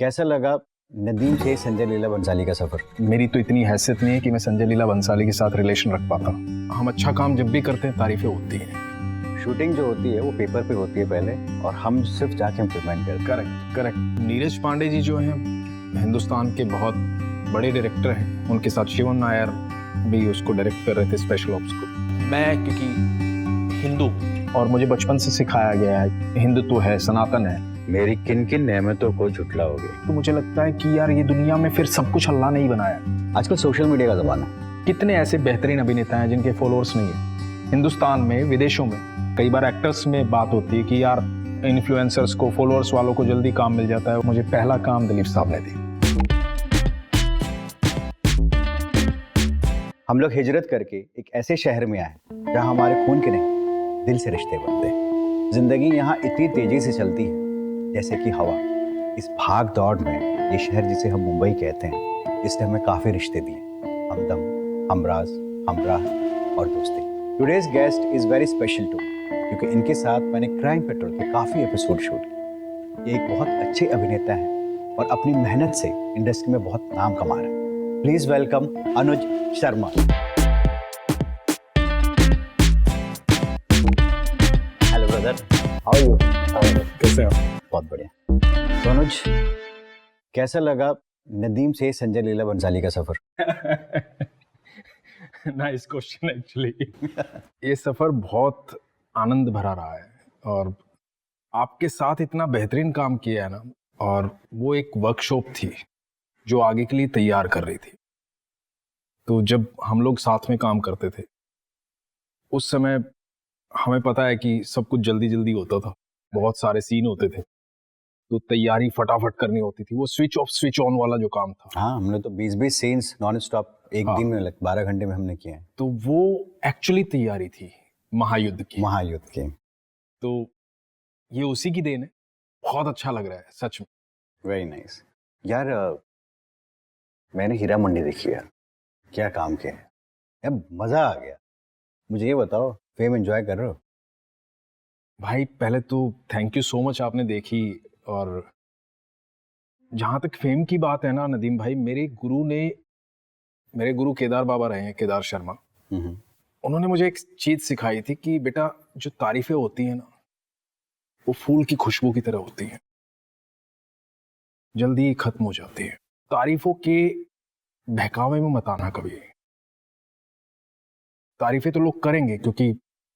कैसा लगा नदीम से संजय लीला बंसाली का सफर? मेरी तो इतनी हैसियत नहीं है कि मैं संजय लीला बंसाली के साथ रिलेशन रख पाता। हम अच्छा काम जब भी करते हैं तारीफें होती हैं। शूटिंग जो होती है वो पेपर पे होती है पहले, और हम सिर्फ जाके इम्प्लीमेंट करते हैं। Correct correct. नीरज पांडे जी जो हैं हिंदुस्तान के बहुत बड़े डायरेक्टर हैं, उनके साथ शिवम नायर भी उसको डायरेक्ट कर रहे थे स्पेशल ऑप्स को। मैं क्योंकि हिंदू और मुझे बचपन से सिखाया गया है हिंदुत्व है, सनातन है। मेरी किन किन नेमतों को झुटलाओगे? तो मुझे लगता है कि यार ये दुनिया में फिर सब कुछ अल्लाह ने ही बनाया। आजकल सोशल मीडिया का जमाना है। कितने ऐसे बेहतरीन अभिनेता हैं जिनके फॉलोअर्स नहीं है। हिंदुस्तान में, विदेशों में कई बार एक्टर्स में बात होती है कि यार इन्फ्लुएंसर्स को, फॉलोअर्स वालों को जल्दी काम मिल जाता है। मुझे पहला काम दिलीप साहब ने दी। हम लोग हिजरत करके एक ऐसे शहर में आए जहाँ हमारे खून के नहीं दिल से रिश्ते बनते हैं। जिंदगी यहाँ इतनी तेजी से चलती है जैसे कि हवा। इस भाग दौड़ में ये शहर जिसे हम मुंबई कहते हैं, इसने हमें काफी रिश्ते दिए, हमदम, हमराज, हमराह और दोस्ती। Today's guest is very special too, क्योंकि इनके साथ मैंने क्राइम पेट्रोल के काफी एपिसोड शूट किए। ये एक बहुत अच्छे अभिनेता हैं और अपनी मेहनत से इंडस्ट्री में बहुत नाम कमा रहे हैं। Please welcome Anuj Sharma. Hello brother, how are you? कैसे आप? बहुत बढ़िया। तो अनुज, कैसा लगा नदीम से संजय लीला बंसाली का सफर? Nice question actually. ये सफर बहुत आनंद भरा रहा है और आपके साथ इतना बेहतरीन काम किया है ना, और वो एक वर्कशॉप थी जो आगे के लिए तैयार कर रही थी। तो जब हम लोग साथ में काम करते थे उस समय हमें पता है कि सब कुछ जल्दी जल्दी होता था, बहुत सारे सीन होते थे, तो तैयारी फटाफट करनी होती थी। वो स्विच ऑफ स्विच ऑन वाला जो काम था। हाँ, हमने तो 20-20 सीन्स नॉन स्टॉप एक दिन में 12 घंटे में हमने किए हैं। तो वो एक्चुअली तैयारी थी महायुद्ध की। महायुद्ध की। तो ये उसी की देन है। बहुत अच्छा लग रहा है सच में। वेरी नाइस यार। मैंने हीरा मंडी देखी यार, क्या काम किया है यार, मजा आ गया। मुझे ये बताओ, फेम एंजॉय कर रहे हो? भाई पहले तो थैंक यू सो मच आपने देखी। और जहां तक फेम की बात है ना नदीम भाई, मेरे गुरु केदार बाबा रहे हैं, केदार शर्मा। उन्होंने मुझे एक चीज सिखाई थी कि बेटा जो तारीफें होती हैं ना, वो फूल की खुशबू की तरह होती हैं, जल्दी ही खत्म हो जाती है। तारीफों के बहकावे में मत आना कभी। तारीफें तो लोग करेंगे क्योंकि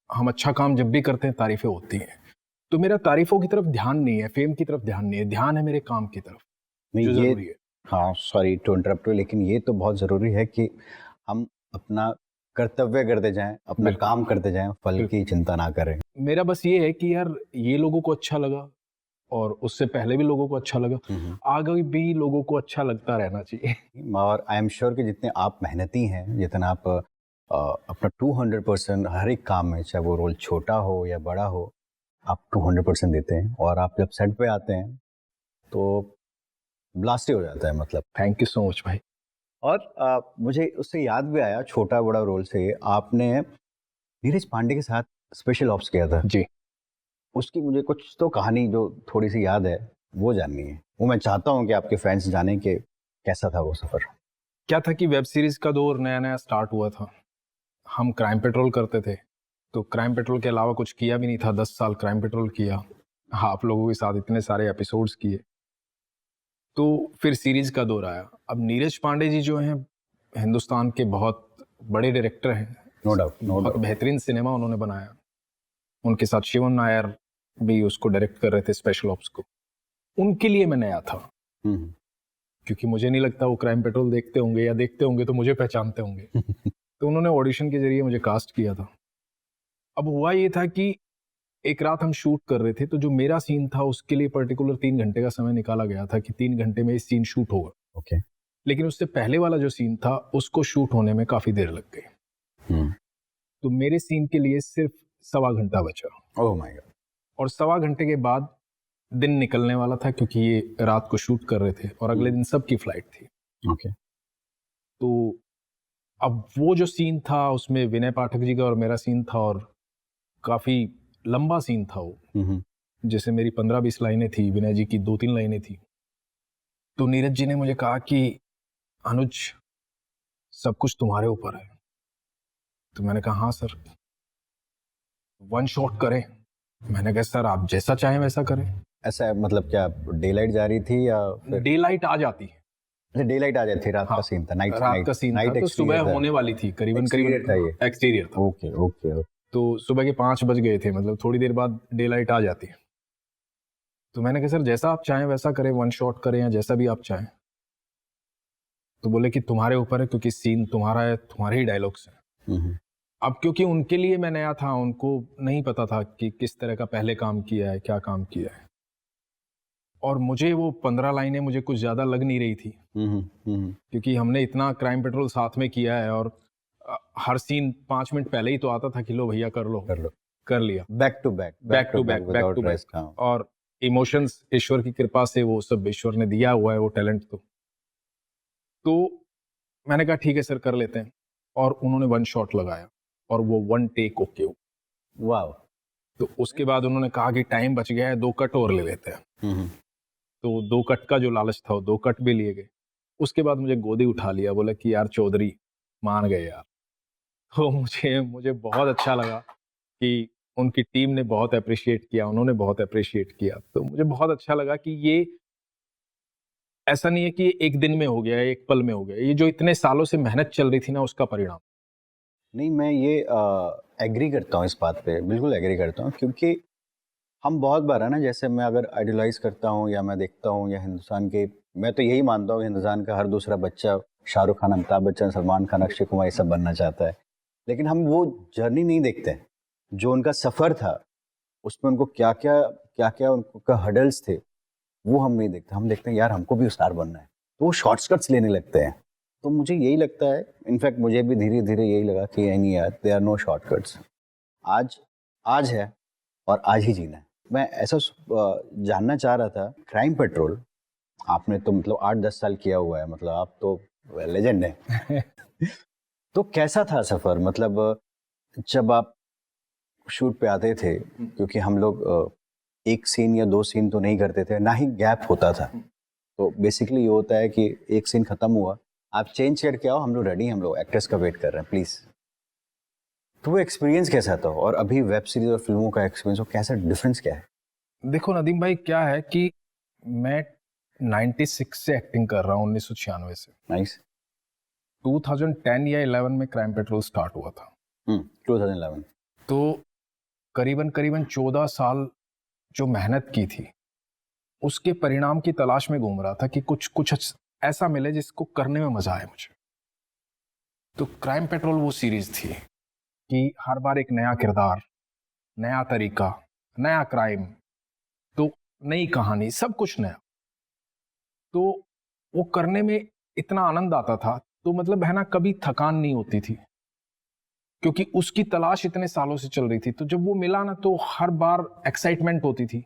हम अच्छा काम जब भी करते हैं तारीफें होती हैं। तो मेरा तारीफों की तरफ ध्यान नहीं है, फेम की तरफ ध्यान नहीं है, ध्यान है मेरे काम की तरफ जो जरूरी है। हाँ, सॉरी टू इंटरप्ट, लेकिन ये तो बहुत जरूरी है कि हम अपना कर्तव्य करते जाएं, अपना काम करते जाएं, फल की चिंता ना करें। मेरा बस ये है कि यार ये लोगों को अच्छा लगा और उससे पहले भी लोगों को अच्छा लगा, आगे भी लोगों को अच्छा लगता रहना चाहिए। और आई एम श्योर कि जितने आप मेहनती हैं, जितना आप अपना 200% हर एक काम में, चाहे वो रोल छोटा हो या बड़ा हो, आप 200% देते हैं। और आप जब सेट पे आते हैं तो ब्लास्ट ही हो जाता है, मतलब। थैंक यू सो मच भाई। और मुझे उससे याद भी आया, छोटा बड़ा रोल से आपने नीरज पांडे के साथ स्पेशल ऑप्स किया था जी। उसकी मुझे कुछ तो कहानी जो थोड़ी सी याद है वो जाननी है। वो मैं चाहता हूँ कि आपके फैंस जाने कि कैसा था वो सफर। क्या था कि वेब सीरीज का दौर नया नया स्टार्ट हुआ था, हम क्राइम पेट्रोल करते थे, तो क्राइम पेट्रोल के अलावा कुछ किया भी नहीं था। 10 साल क्राइम पेट्रोल किया, आप लोगों के साथ इतने सारे एपिसोड्स किए, तो फिर सीरीज का दौर आया। अब नीरज पांडे जी जो हैं हिंदुस्तान के बहुत बड़े डायरेक्टर हैं, नो डाउट, बहुत बेहतरीन सिनेमा उन्होंने बनाया। उनके साथ शिवम नायर भी उसको डायरेक्ट कर रहे थे स्पेशल ऑप्स को। उनके लिए मैं नया था, क्योंकि मुझे नहीं लगता वो क्राइम पेट्रोल देखते होंगे, या देखते होंगे तो मुझे पहचानते होंगे। तो उन्होंने ऑडिशन के जरिए मुझे कास्ट किया था। अब हुआ ये था कि एक रात हम शूट कर रहे थे, तो जो मेरा सीन था उसके लिए पर्टिकुलर 3 घंटे का समय निकाला गया था कि 3 घंटे में इस सीन शूट होगा। ओके। लेकिन उससे पहले वाला जो सीन था उसको शूट होने में काफी देर लग गई। तो मेरे सीन के लिए सिर्फ 1.25 घंटा बचा। Oh my God. और 1.25 घंटे के बाद दिन निकलने वाला था, क्योंकि ये रात को शूट कर रहे थे और अगले दिन सबकी फ्लाइट थी। ओके। तो अब वो जो सीन था उसमें विनय पाठक जी का और मेरा सीन था, और काफी लंबा सीन था वो। जैसे मेरी 15-20 लाइनें थी, विनय जी की 2-3 लाइनें थी। तो नीरज जी ने मुझे कहा कि अनुज, सब कुछ तुम्हारे ऊपर है। तो मैंने कहा हाँ सर, वन शॉट करें। मैंने कहा सर आप जैसा चाहें वैसा करें। ऐसा मतलब क्या डे लाइट जा रही थी या फिर डे लाइट आ जाती है, डे लाइट आ जाती थी? रात हाँ, का सीन था, नाइट रात का सीन था, नाइट तो सुबह होने वाली थी, करीबन एक्सटीरियर था ये? एक्सटीरियर था। Okay okay okay. तो सुबह के 5 बज गए थे, मतलब थोड़ी देर बाद डे लाइट आ जाती है। तो मैंने कहा सर जैसा आप चाहें वैसा करें, वन शॉट करें या जैसा भी आप चाहें। तो बोले कि तुम्हारे ऊपर है, क्योंकि सीन तुम्हारा है, तुम्हारे ही डायलॉग्स हैं। अब क्योंकि उनके लिए मैं नया था, उनको नहीं पता था कि किस तरह का पहले काम किया है, क्या काम किया है, और मुझे वो 15 लाइनें मुझे कुछ ज़्यादा लग नहीं रही थी, क्योंकि हमने इतना क्राइम पेट्रोल साथ में किया है, और हर सीन 5 मिनट पहले ही तो आता था कि लो भैया कर लो, कर लिया, बैक टू बैक। और इमोशंस ईश्वर की कृपा से वो सब ईश्वर ने दिया हुआ है, वो टैलेंट। तो मैंने कहा ठीक है सर कर लेते हैं, और उन्होंने वन शॉट लगाया और वो वन टेक ओके। वाह। तो उसके बाद उन्होंने कहा कि टाइम बच गया है, 2 कट और ले लेते हैं। तो 2 कट का जो लालच था, वो 2 कट भी लिए गए। उसके बाद मुझे गोदी उठा लिया, बोला कि यार चौधरी मान गए यार। तो मुझे बहुत अच्छा लगा कि उनकी टीम ने बहुत अप्रिशिएट किया, उन्होंने बहुत अप्रिशिएट किया। तो मुझे बहुत अच्छा लगा कि ये ऐसा नहीं है कि एक दिन में हो गया, एक पल में हो गया, ये जो इतने सालों से मेहनत चल रही थी ना, उसका परिणाम। नहीं, मैं ये एग्री करता हूँ इस बात पे, बिल्कुल एग्री करता हूँ, क्योंकि हम बहुत बार है ना, जैसे मैं अगर आइडियलाइज करता हूँ या मैं देखता हूँ, या हिंदुस्तान के, मैं तो यही मानता हूँ कि हिंदुस्तान का हर दूसरा बच्चा शाहरुख खान, अमिताभ बच्चन, सलमान खान, अक्षय कुमार ये सब बनना चाहता है। लेकिन हम वो जर्नी नहीं देखते जो उनका सफ़र था, उसमें उनको क्या क्या उनका हर्डल्स थे, वो हम नहीं देखते। हम देखते हैं यार हमको भी स्टार बनना है, तो वो शॉर्टकट्स लेने लगते हैं। तो मुझे यही लगता है, इनफैक्ट मुझे भी धीरे धीरे यही लगा कि नहीं यार, दे आर नो शॉर्टकट्स। आज है और आज ही जीना है। मैं ऐसा जानना चाह रहा था, क्राइम पेट्रोल आपने तो मतलब 8-10 साल किया हुआ है, मतलब आप तो लेजेंड है। तो कैसा था सफ़र, मतलब जब आप शूट पे आते थे, क्योंकि हम लोग एक सीन या 2 सीन तो नहीं करते थे, ना ही गैप होता था। तो बेसिकली ये होता है कि एक सीन खत्म हुआ, आप चेंज करके आओ, हम लोग रेडी, हम लोग एक्टर्स का वेट कर रहे हैं, प्लीज़। तो वो एक्सपीरियंस कैसा था, और अभी वेब सीरीज और फिल्मों का एक्सपीरियंस, वो कैसा डिफरेंस क्या है? देखो नदीम भाई, क्या है कि मैं 96 से एक्टिंग कर रहा हूँ, 1996 से। नाइस। 2010 या 11 में क्राइम पेट्रोल स्टार्ट हुआ था। 2011। तो करीबन 14 साल जो मेहनत की थी, उसके परिणाम की तलाश में घूम रहा था कि कुछ ऐसा मिले जिसको करने में मजा आए मुझे। तो क्राइम पेट्रोल वो सीरीज थी कि हर बार एक नया किरदार, नया तरीका, नया क्राइम, तो नई कहानी, सब कुछ नया। तो वो करने में इतना आनंद आता था, तो मतलब है ना, कभी थकान नहीं होती थी, क्योंकि उसकी तलाश इतने सालों से चल रही थी। तो जब वो मिला ना, तो हर बार एक्साइटमेंट होती थी।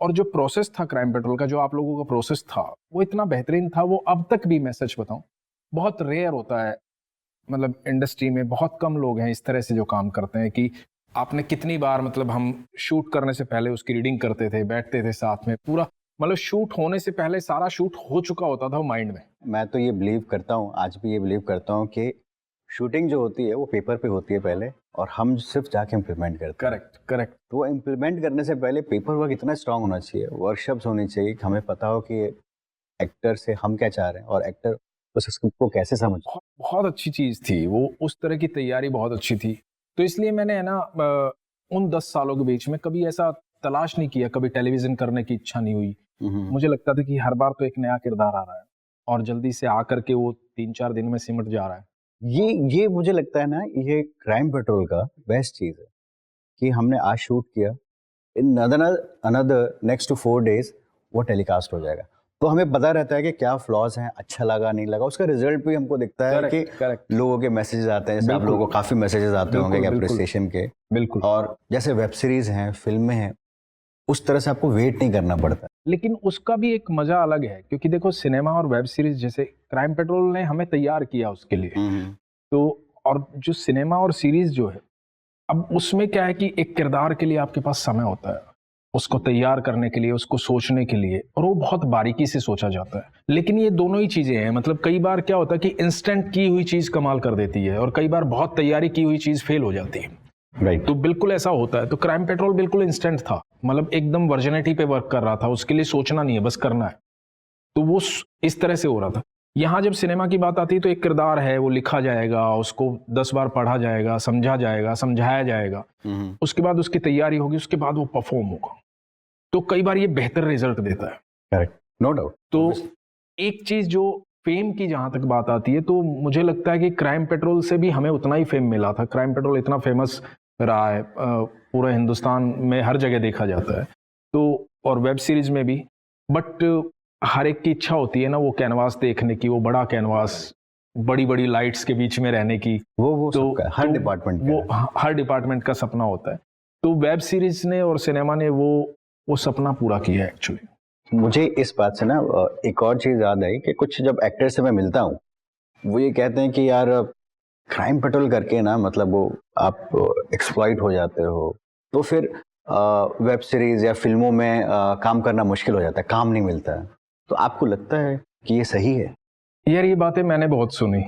और जो प्रोसेस था क्राइम पेट्रोल का, जो आप लोगों का प्रोसेस था, वो इतना बेहतरीन था। वो अब तक भी, मैं सच बताऊं, बहुत रेयर होता है, मतलब इंडस्ट्री में बहुत कम लोग हैं इस तरह से जो काम करते हैं कि आपने कितनी बार, मतलब हम शूट करने से पहले उसकी रीडिंग करते थे, बैठते थे साथ में, पूरा मतलब शूट होने से पहले सारा शूट हो चुका होता था माइंड में। मैं तो ये बिलीव करता हूँ, आज भी ये बिलीव करता हूँ कि शूटिंग जो होती है वो पेपर पे होती है पहले, और हम सिर्फ जाके इम्प्लीमेंट करते हैं। करेक्ट। तो वो इम्प्लीमेंट करने से पहले पेपर वर्क इतना स्ट्रांग होना चाहिए, वर्कशॉप्स होनी चाहिए कि हमें पता हो कि एक्टर से हम क्या चाह रहे हैं, और एक्टर उस स्क्रिप्ट को कैसे समझ। बहुत अच्छी चीज़ थी वो, उस तरह की तैयारी बहुत अच्छी थी। तो इसलिए मैंने, है ना, उन 10 सालों के बीच में कभी ऐसा तलाश नहीं किया, कभी टेलीविजन करने की इच्छा नहीं हुई। मुझे लगता था कि हर बार तो एक नया किरदार आ रहा है, और जल्दी से आकर के वो 3-4 दिन में सिमट जा रहा है। ये मुझे लगता है ना, ये क्राइम पेट्रोल का बेस्ट चीज़ है कि हमने आज शूट किया, in another next two 4 days वो टेलीकास्ट हो जाएगा। तो हमें पता रहता है कि क्या फ्लॉज हैं, अच्छा लगा नहीं लगा, उसका रिजल्ट भी हमको दिखता है कि लोगों के मैसेजेस आते हैं, जैसे आप लोगों को काफ़ी मैसेजेस आते होंगे अप्रिसिएशन के। बिल्कुल। और जैसे वेब सीरीज़ हैं, फिल्में हैं, उस तरह से आपको वेट नहीं करना पड़ता। लेकिन उसका भी एक मजा अलग है, क्योंकि देखो सिनेमा और वेब सीरीज, जैसे क्राइम पेट्रोल ने हमें तैयार किया उसके लिए। तो और जो सिनेमा और सीरीज जो है, अब उसमें क्या है कि एक किरदार के लिए आपके पास समय होता है, उसको तैयार करने के लिए, उसको सोचने के लिए, और वो बहुत बारीकी से सोचा जाता है। लेकिन ये दोनों ही चीजें हैं, मतलब कई बार क्या होता है कि इंस्टेंट की हुई चीज कमाल कर देती है और कई बार बहुत तैयारी की हुई चीज फेल हो जाती है। राइट। तो बिल्कुल ऐसा होता है। तो क्राइम पेट्रोल बिल्कुल इंस्टेंट था, मतलब एकदम वर्जिनिटी पे वर्क कर रहा था, उसके लिए सोचना नहीं है, बस करना है। तो वो इस तरह से हो रहा था। यहाँ जब सिनेमा की बात आती है तो एक किरदार है, वो लिखा जाएगा, उसको 10 बार पढ़ा जाएगा, समझा जाएगा, समझाया जाएगा, उसके बाद उसकी तैयारी होगी, उसके बाद वो परफॉर्म होगा। तो कई बार ये बेहतर रिजल्ट देता है। Correct, no doubt. तो एक चीज जो फेम की जहां तक बात आती है, तो मुझे लगता है कि क्राइम पेट्रोल से भी हमें उतना ही फेम मिला था। क्राइम पेट्रोल इतना फेमस रहा है, पूरे हिंदुस्तान में हर जगह देखा जाता है, तो और वेब सीरीज में भी। बट हर एक की इच्छा होती है ना वो कैनवास देखने की, वो बड़ा कैनवास, बड़ी बड़ी लाइट्स के बीच में रहने की। वो तो सबका, हर डिपार्टमेंट वो हर डिपार्टमेंट का सपना होता है। तो वेब सीरीज ने और सिनेमा ने वो सपना पूरा किया है एक्चुअली। मुझे इस बात से ना एक और चीज याद आई कि कुछ जब एक्टर से मैं मिलता हूँ, वो ये कहते हैं कि यार क्राइम पेट्रोल करके ना, मतलब वो आप एक्सप्लॉइट हो जाते हो, तो फिर वेब सीरीज या फिल्मों में काम करना मुश्किल हो जाता है, काम नहीं मिलता है। तो आपको लगता है कि ये सही है? यार ये बातें मैंने बहुत सुनी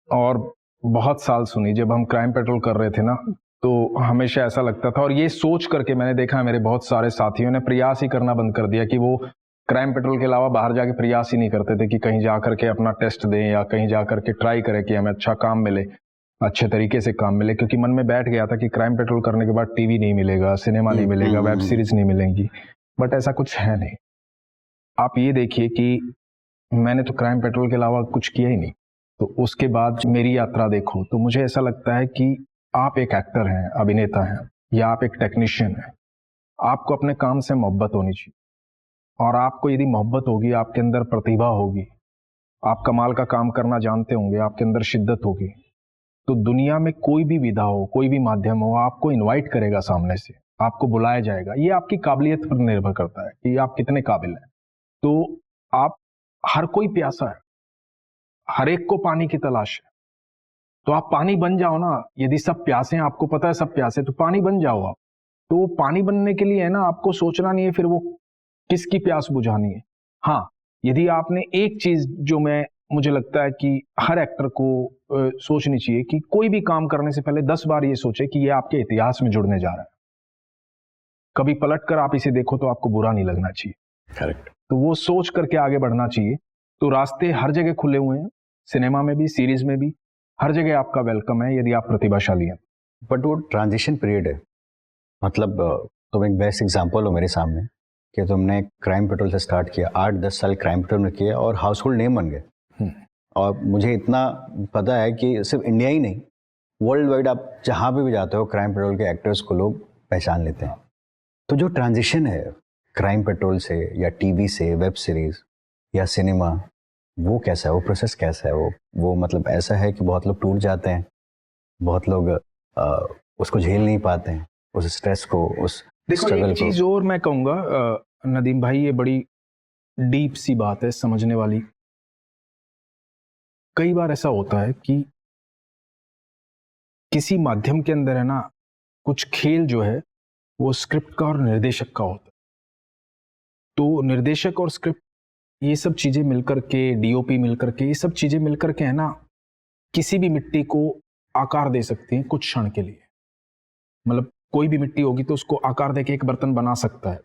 और बहुत साल सुनी। जब हम क्राइम पेट्रोल कर रहे थे ना, तो हमेशा ऐसा लगता था, और ये सोच करके मैंने देखा है मेरे बहुत सारे साथियों ने प्रयास ही करना बंद कर दिया कि वो क्राइम पेट्रोल के अलावा बाहर जाके प्रयास ही नहीं करते थे कि कहीं जा करके अपना टेस्ट दें या कहीं जा करके ट्राई करें कि हमें अच्छा काम मिले, अच्छे तरीके से काम मिले। क्योंकि मन में बैठ गया था कि क्राइम पेट्रोल करने के बाद टीवी नहीं मिलेगा, सिनेमा नहीं मिलेगा, वेब सीरीज नहीं मिलेंगी। बट ऐसा कुछ है नहीं। आप ये देखिए कि मैंने तो क्राइम पेट्रोल के अलावा कुछ किया ही नहीं। तो उसके बाद मेरी यात्रा देखो तो मुझे ऐसा लगता है कि आप एक एक्टर हैं, अभिनेता हैं, या आप एक टेक्नीशियन हैं, आपको अपने काम से मोहब्बत होनी चाहिए। और आपको यदि मोहब्बत होगी, आपके अंदर प्रतिभा होगी, आप कमाल का काम करना जानते होंगे, आपके अंदर शिद्दत होगी, तो दुनिया में कोई भी विधा हो, कोई भी माध्यम हो, आपको इनवाइट करेगा सामने से, आपको बुलाया जाएगा। ये आपकी काबिलियत पर निर्भर करता है कि आप कितने काबिल हैं। तो आप, हर कोई प्यासा है, हर एक को पानी की तलाश है, तो आप पानी बन जाओ ना। यदि सब प्यासे हैं, आपको पता है सब प्यासे, तो पानी बन जाओ आप। तो वो पानी बनने के लिए है ना, आपको सोचना नहीं है फिर वो किसकी प्यास बुझानी है। हाँ, यदि आपने एक चीज जो मुझे लगता है कि हर एक्टर को सोचनी चाहिए कि कोई भी काम करने से पहले 10 बार ये सोचे कि ये आपके इतिहास में जुड़ने जा रहा है। कभी पलट कर आप इसे देखो तो आपको बुरा नहीं लगना चाहिए। करेक्ट। तो वो सोच करके आगे बढ़ना चाहिए। तो रास्ते हर जगह खुले हुए हैं, सिनेमा में भी, सीरीज में भी, हर जगह आपका वेलकम है यदि आप प्रतिभाशाली हैं। बट वो ट्रांजिशन पीरियड है, मतलब तुम एक बेस्ट एग्जांपल हो मेरे सामने कि तुमने क्राइम पेट्रोल से स्टार्ट किया, 8-10 साल क्राइम पेट्रोल में किया और हाउस होल्ड नेम बन गए। और मुझे इतना पता है कि सिर्फ इंडिया ही नहीं, वर्ल्ड वाइड आप जहाँ पे भी जाते हो, क्राइम पेट्रोल के एक्टर्स को लोग पहचान लेते हैं। तो जो ट्रांजिशन है क्राइम पेट्रोल से या टीवी से वेब सीरीज या सिनेमा, वो कैसा है, वो प्रोसेस कैसा है? वो मतलब ऐसा है कि बहुत लोग टूट जाते हैं, बहुत लोग उसको झेल नहीं पाते हैं, उस स्ट्रेस को, उस स्ट्रगल एक चीज और मैं कहूँगा नदीम भाई, ये बड़ी डीप सी बात है, समझने वाली। कई बार ऐसा होता है कि किसी माध्यम के अंदर है ना, कुछ खेल जो है वो स्क्रिप्ट का और निर्देशक का होता है। तो निर्देशक और स्क्रिप्ट, ये सब चीजें मिलकर के, डीओपी मिलकर के, ये सब चीजें मिलकर के है ना, किसी भी मिट्टी को आकार दे सकती हैं कुछ क्षण के लिए। मतलब कोई भी मिट्टी होगी तो उसको आकार देके एक बर्तन बना सकता है।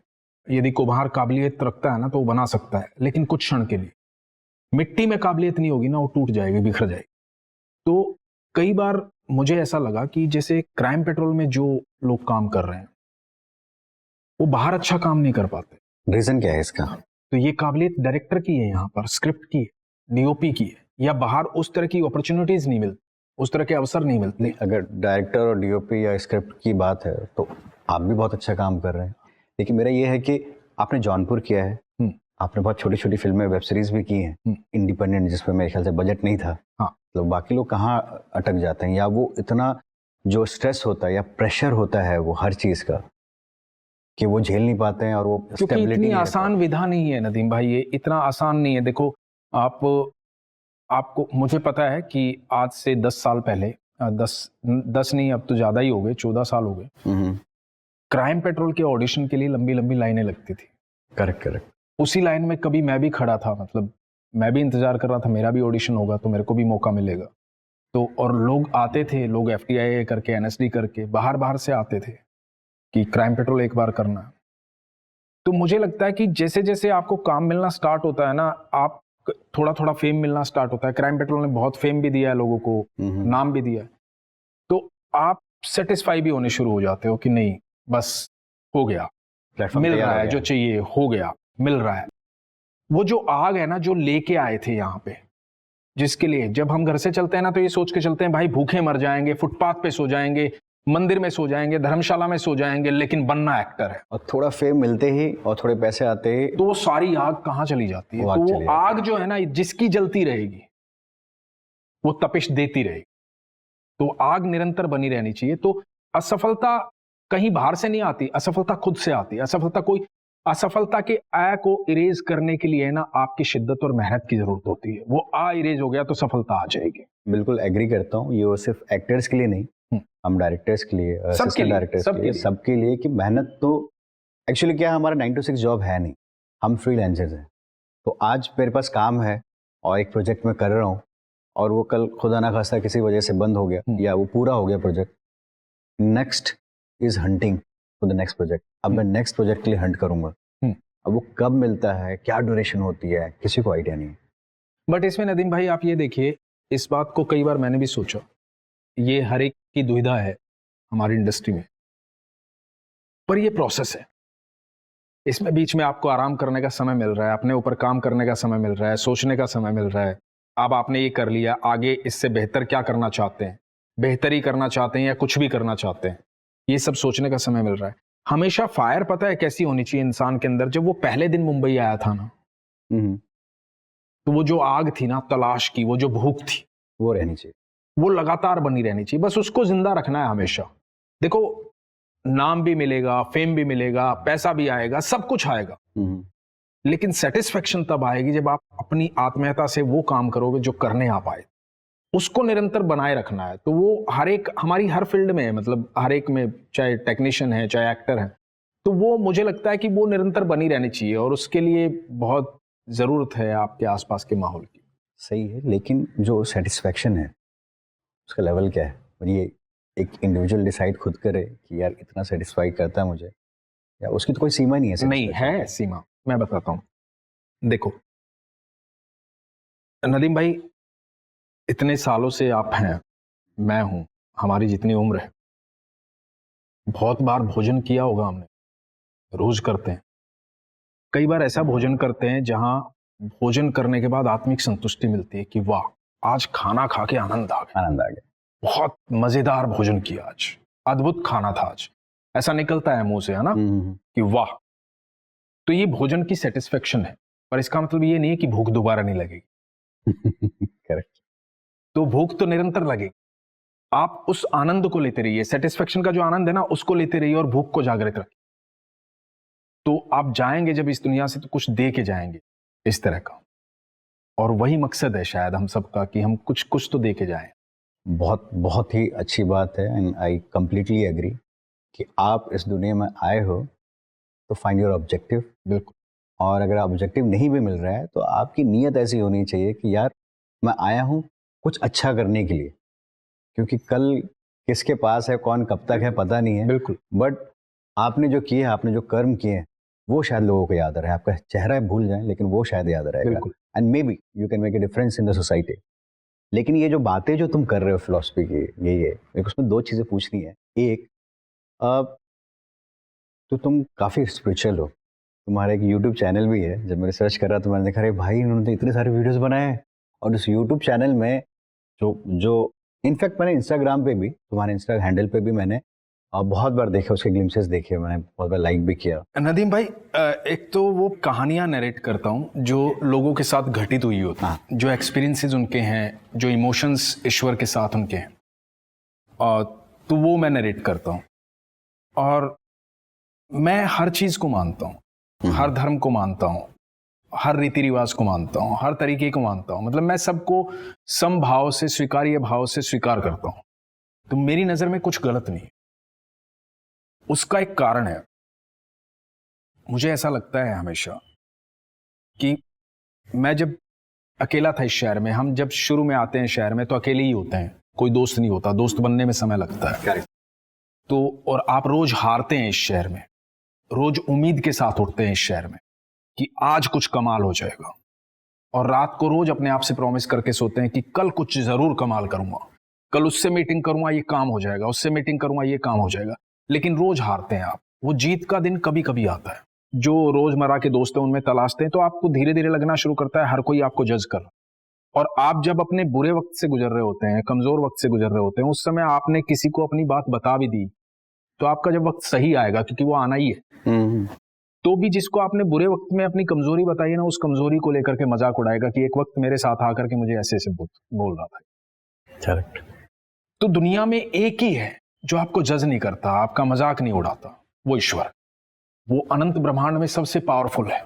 यदि कुम्हार काबिलियत रखता है ना तो वो बना सकता है, लेकिन कुछ क्षण के लिए। मिट्टी में काबिलियत नहीं होगी ना, वो टूट जाएगी, बिखर जाएगी। तो कई बार मुझे ऐसा लगा कि जैसे क्राइम पेट्रोल में जो लोग काम कर रहे हैं वो बाहर अच्छा काम नहीं कर पाते। रीजन क्या है इसका? तो ये काबिलियत डायरेक्टर की है, यहाँ पर स्क्रिप्ट की है, डीओपी की है, या बाहर उस तरह की अपॉर्चुनिटीज नहीं मिलती, उस तरह के अवसर नहीं मिलते। अगर डायरेक्टर और डीओपी या स्क्रिप्ट की बात है तो आप भी बहुत अच्छा काम कर रहे हैं, लेकिन मेरा ये है कि आपने जौनपुर किया है, आपने बहुत छोटी छोटी फिल्में, वेब सीरीज भी की हैं इंडिपेंडेंट, जिसमें मेरे ख्याल से बजट नहीं था। हाँ, तो बाकी लोग कहाँ अटक जाते हैं, या वो इतना जो स्ट्रेस होता है या प्रेशर होता है वो हर चीज का, कि वो झेल नहीं पाते हैं, और वो क्योंकि इतनी आसान विधा नहीं है नदीम भाई, ये इतना आसान नहीं है। देखो आपको, मुझे पता है कि आज से 10 साल पहले, 10 नहीं, अब तो ज्यादा ही हो गए, 14 साल हो गए, क्राइम पेट्रोल के ऑडिशन के लिए लंबी लंबी लाइनें लगती थी। Correct correct. उसी लाइन में कभी मैं भी खड़ा था, मतलब मैं भी इंतजार कर रहा था मेरा भी ऑडिशन होगा तो मेरे को भी मौका मिलेगा। तो और लोग आते थे, लोग FTIA करके, NSD करके बाहर बाहर से आते थे कि क्राइम पेट्रोल एक बार करना है। तो मुझे लगता है कि जैसे जैसे आपको काम मिलना स्टार्ट होता है ना, आप थोड़ा थोड़ा फेम मिलना स्टार्ट होता है। क्राइम पेट्रोल ने बहुत फेम भी दिया है लोगों को, नाम भी दिया है, तो आप सेटिस्फाई भी होने शुरू हो जाते हो कि नहीं बस हो गया, मिल रहा है जो चाहिए, हो गया, मिल रहा है। वो जो आग है ना जो लेके आए थे यहाँ पे, जिसके लिए जब हम घर से चलते हैं ना तो ये सोच के चलते हैं भाई भूखे मर जाएंगे, फुटपाथ पे सो जाएंगे, मंदिर में सो जाएंगे, धर्मशाला में सो जाएंगे, लेकिन बनना एक्टर है। और थोड़ा फेम मिलते ही और थोड़े पैसे आते ही तो वो सारी आग कहाँ चली जाती है? तो वो आग जो है ना जिसकी जलती रहेगी वो तपिश देती रहेगी। तो आग निरंतर बनी रहनी चाहिए। तो असफलता कहीं बाहर से नहीं आती, असफलता खुद से आती है। असफलता के आ को इरेज करने के लिए ना आपकी शिद्दत और मेहनत की जरूरत होती है। वो आ इरेज हो गया तो सफलता आ जाएगी। बिल्कुल एग्री करता हूँ। ये वो सिर्फ एक्टर्स के लिए नहीं, हम डायरेक्टर्स के लिए, असिस्टेंट डायरेक्टर्स के लिए, सबके लिए कि मेहनत तो एक्चुअली क्या हमारा 9 to 6 जॉब है नहीं, हम फ्रीलांसर्स हैं। तो आज मेरे पास काम है और एक प्रोजेक्ट मैं कर रहा हूँ और वो कल खुदा ना खास्ता किसी वजह से बंद हो गया या वो पूरा हो गया project, next is hunting for the next project. अब मैं नेक्स्ट प्रोजेक्ट के लिए हंट करूंगा। अब वो कब मिलता है, क्या ड्यूरेशन होती है, किसी को आइडिया नहीं। बट इसमें नदीम भाई आप ये देखिए, इस बात को कई बार मैंने भी सोचा, ये हर एक की दुविधा है हमारी इंडस्ट्री में, पर ये प्रोसेस है। इसमें बीच में आपको आराम करने का समय मिल रहा है, अपने ऊपर काम करने का समय मिल रहा है, सोचने का समय मिल रहा है। अब आपने ये कर लिया, आगे इससे बेहतर क्या करना चाहते हैं, बेहतरी करना चाहते हैं या कुछ भी करना चाहते हैं, ये सब सोचने का समय मिल रहा है। हमेशा फायर पता है कैसी होनी चाहिए इंसान के अंदर? जब वो पहले दिन मुंबई आया था ना, तो वो जो आग थी ना तलाश की, वो जो भूख थी, वो रहनी चाहिए, वो लगातार बनी रहनी चाहिए। बस उसको जिंदा रखना है हमेशा। देखो नाम भी मिलेगा, फेम भी मिलेगा, पैसा भी आएगा, सब कुछ आएगा, लेकिन सेटिस्फेक्शन तब आएगी जब आप अपनी आत्मीयता से वो काम करोगे जो करने आप आए। उसको निरंतर बनाए रखना है। तो वो हर एक, हमारी हर फील्ड में है, मतलब हर एक में, चाहे टेक्नीशियन है चाहे एक्टर है, तो वो मुझे लगता है कि वो निरंतर बनी रहनी चाहिए और उसके लिए बहुत ज़रूरत है आपके आसपास के माहौल की। सही है, लेकिन जो सेटिस्फेक्शन है उसका लेवल क्या है? और ये एक इंडिविजुअल डिसाइड खुद करे कि यार इतना सेटिस्फाई करता है मुझे, या उसकी तो कोई सीमा नहीं है? नहीं है सीमा, मैं बताता हूँ। देखो नदीम भाई, इतने सालों से आप हैं, मैं हूं, हमारी जितनी उम्र है, बहुत बार भोजन किया होगा हमने, रोज करते हैं। कई बार ऐसा भोजन करते हैं जहां भोजन करने के बाद आत्मिक संतुष्टि मिलती है कि वाह आज खाना खा के आनंद आ गया, बहुत मजेदार भोजन किया आज, अद्भुत खाना था आज, ऐसा निकलता है मुंह से, है ना, कि वाह। तो ये भोजन की सेटिस्फेक्शन है, पर इसका मतलब ये नहीं है कि भूख दोबारा नहीं लगेगी। करेक्ट। तो भूख तो निरंतर लगेगी, आप उस आनंद को लेते रहिए, सेटिस्फेक्शन का जो आनंद है ना उसको लेते रहिए और भूख को जागृत रखिए। तो आप जाएंगे जब इस दुनिया से तो कुछ दे के जाएंगे इस तरह का, और वही मकसद है शायद हम सबका कि हम कुछ कुछ तो दे के जाएं। बहुत बहुत ही अच्छी बात है एंड आई कंप्लीटली एग्री कि आप इस दुनिया में आए हो तो फाइंड योर ऑब्जेक्टिव। बिल्कुल। और अगर ऑब्जेक्टिव नहीं भी मिल रहा है तो आपकी नीयत ऐसी होनी चाहिए कि यार मैं आया हूँ कुछ अच्छा करने के लिए, क्योंकि कल किसके पास है, कौन कब तक है, पता नहीं है। बिल्कुल। बट आपने जो किए, आपने जो कर्म किए, वो शायद लोगों को याद रहे। आपका चेहरा भूल जाए लेकिन वो शायद याद रहेगा, and may be you can make a difference in the society. लेकिन ये जो बातें जो तुम कर रहे हो फिलॉसफी की, यही है, एक उसमें दो चीज़ें पूछनी है। एक, तो तुम काफ़ी स्पिरिचुअल हो, तुम्हारा एक यूट्यूब चैनल भी है। जब मैं रिसर्च कर रहा तो मैंने देखा अरे भाई इन्होंने तो इतने सारे वीडियोस बनाए हैं, और उस यूट्यूब चैनल में जो इनफैक्ट मैंने इंस्टाग्राम पे भी, तुम्हारे इंस्टा हैंडल पे भी मैंने बहुत बार देखे, उसके ग्लिम्सेस देखे, मैंने बहुत बार लाइक भी किया। नदीम भाई, एक तो वो कहानियां नरेट करता हूँ जो लोगों के साथ घटित हुई होती हैं, जो एक्सपीरियंसेस उनके हैं, जो इमोशंस ईश्वर के साथ उनके हैं, तो वो मैं नरेट करता हूँ। और मैं हर चीज को मानता हूँ, हर धर्म को मानता हूँ, हर रीति रिवाज को मानता हूँ, हर तरीके को मानता हूँ। मतलब मैं सबको समभाव से, स्वीकार्य भाव से स्वीकार करता हूँ। तो मेरी नजर में कुछ गलत नहीं है। उसका एक कारण है। मुझे ऐसा लगता है हमेशा कि मैं जब अकेला था इस शहर में, हम जब शुरू में आते हैं शहर में तो अकेले ही होते हैं, कोई दोस्त नहीं होता, दोस्त बनने में समय लगता है। तो और आप रोज हारते हैं इस शहर में, रोज उम्मीद के साथ उठते हैं इस शहर में कि आज कुछ कमाल हो जाएगा, और रात को रोज अपने आप से प्रॉमिस करके सोते हैं कि कल कुछ जरूर कमाल करूंगा, कल उससे मीटिंग करूंगा ये काम हो जाएगा, उससे मीटिंग करूंगा ये काम हो जाएगा, लेकिन रोज हारते हैं आप। वो जीत का दिन कभी कभी आता है। जो रोजमर्रा के दोस्त हैं उनमें तलाशते हैं तो आपको धीरे धीरे लगना शुरू करता है हर कोई आपको जज कर। और आप जब अपने बुरे वक्त से गुजर रहे होते हैं, कमजोर वक्त से गुजर रहे होते हैं, उस समय आपने किसी को अपनी बात बता भी दी तो आपका जब वक्त सही आएगा, क्योंकि वो आना ही है, तो भी जिसको आपने बुरे वक्त में अपनी कमजोरी बताई है ना, उस कमजोरी को लेकर के मजाक उड़ाएगा कि एक वक्त मेरे साथ आकर के मुझे ऐसे ऐसे बोल रहा था। करेक्ट। तो दुनिया में एक ही है जो आपको जज नहीं करता, आपका मजाक नहीं उड़ाता, वो ईश्वर। वो अनंत ब्रह्मांड में सबसे पावरफुल है,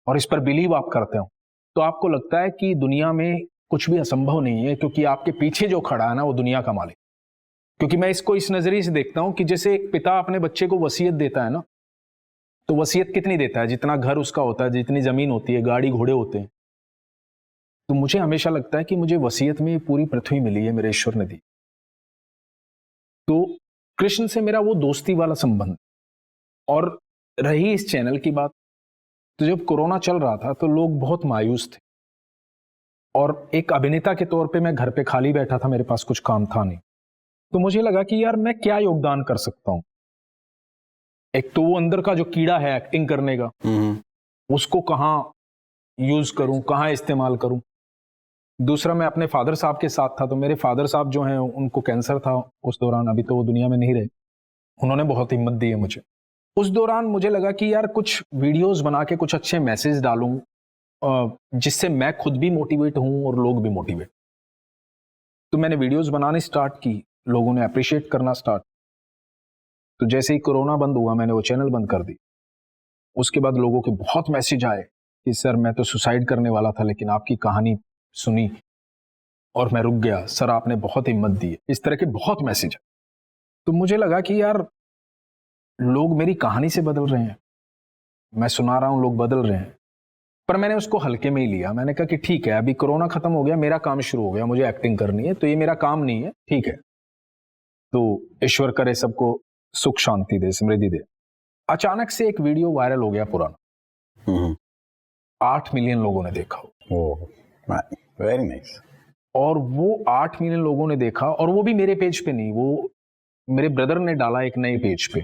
और इस पर बिलीव आप करते हो तो आपको लगता है कि दुनिया में कुछ भी असंभव नहीं है, क्योंकि आपके पीछे जो खड़ा है ना वो दुनिया का मालिक। क्योंकि मैं इसको इस नजरिए से देखता हूं कि जैसे एक पिता अपने बच्चे को वसीयत देता है ना, तो वसीयत कितनी देता है? जितना घर उसका होता है, जितनी जमीन होती है, गाड़ी घोड़े होते हैं। तो मुझे हमेशा लगता है कि मुझे वसीयत में पूरी पृथ्वी मिली है, मेरे ईश्वर ने दी। तो कृष्ण से मेरा वो दोस्ती वाला संबंध। और रही इस चैनल की बात, तो जब कोरोना चल रहा था तो लोग बहुत मायूस थे, और एक अभिनेता के तौर पे मैं घर पे खाली बैठा था, मेरे पास कुछ काम था नहीं। तो मुझे लगा कि यार मैं क्या योगदान कर सकता हूं। एक तो वो अंदर का जो कीड़ा है एक्टिंग करने का, उसको कहाँ यूज करूं, कहाँ इस्तेमाल करूं। दूसरा, मैं अपने फादर साहब के साथ था, तो मेरे फादर साहब जो हैं उनको कैंसर था उस दौरान, अभी तो वो दुनिया में नहीं रहे। उन्होंने बहुत हिम्मत दी है मुझे। उस दौरान मुझे लगा कि यार कुछ वीडियोस बना के कुछ अच्छे मैसेज डालूं, जिससे मैं खुद भी मोटिवेट हूं और लोग भी मोटिवेट। तो मैंने वीडियोस बनानी स्टार्ट की, लोगों ने अप्रिशिएट करना स्टार्ट। तो जैसे ही कोरोना बंद हुआ मैंने वो चैनल बंद कर दी। उसके बाद लोगों के बहुत मैसेज आए कि सर मैं तो सुसाइड करने वाला था, लेकिन आपकी कहानी सुनी और मैं रुक गया, सर आपने बहुत हिम्मत दी। इस तरह के बहुत मैसेज। तो मुझे लगा कि यार लोग मेरी कहानी से बदल रहे हैं, मैं सुना रहा हूं, लोग बदल रहे हैं। पर मैंने उसको हल्के में ही लिया। मैंने कहा कि ठीक है, अभी कोरोना खत्म हो गया, मेरा काम शुरू हो गया, मुझे एक्टिंग करनी है, तो ये मेरा काम नहीं है, ठीक है। तो ईश्वर करे सबको सुख शांति दे, समृद्धि दे। अचानक से एक वीडियो वायरल हो गया पुराना, 8 मिलियन लोगों ने देखा। Very nice. और वो 8 मिलियन लोगों ने देखा, और वो भी मेरे पेज पे नहीं, वो मेरे ब्रदर ने डाला एक नए पेज पे।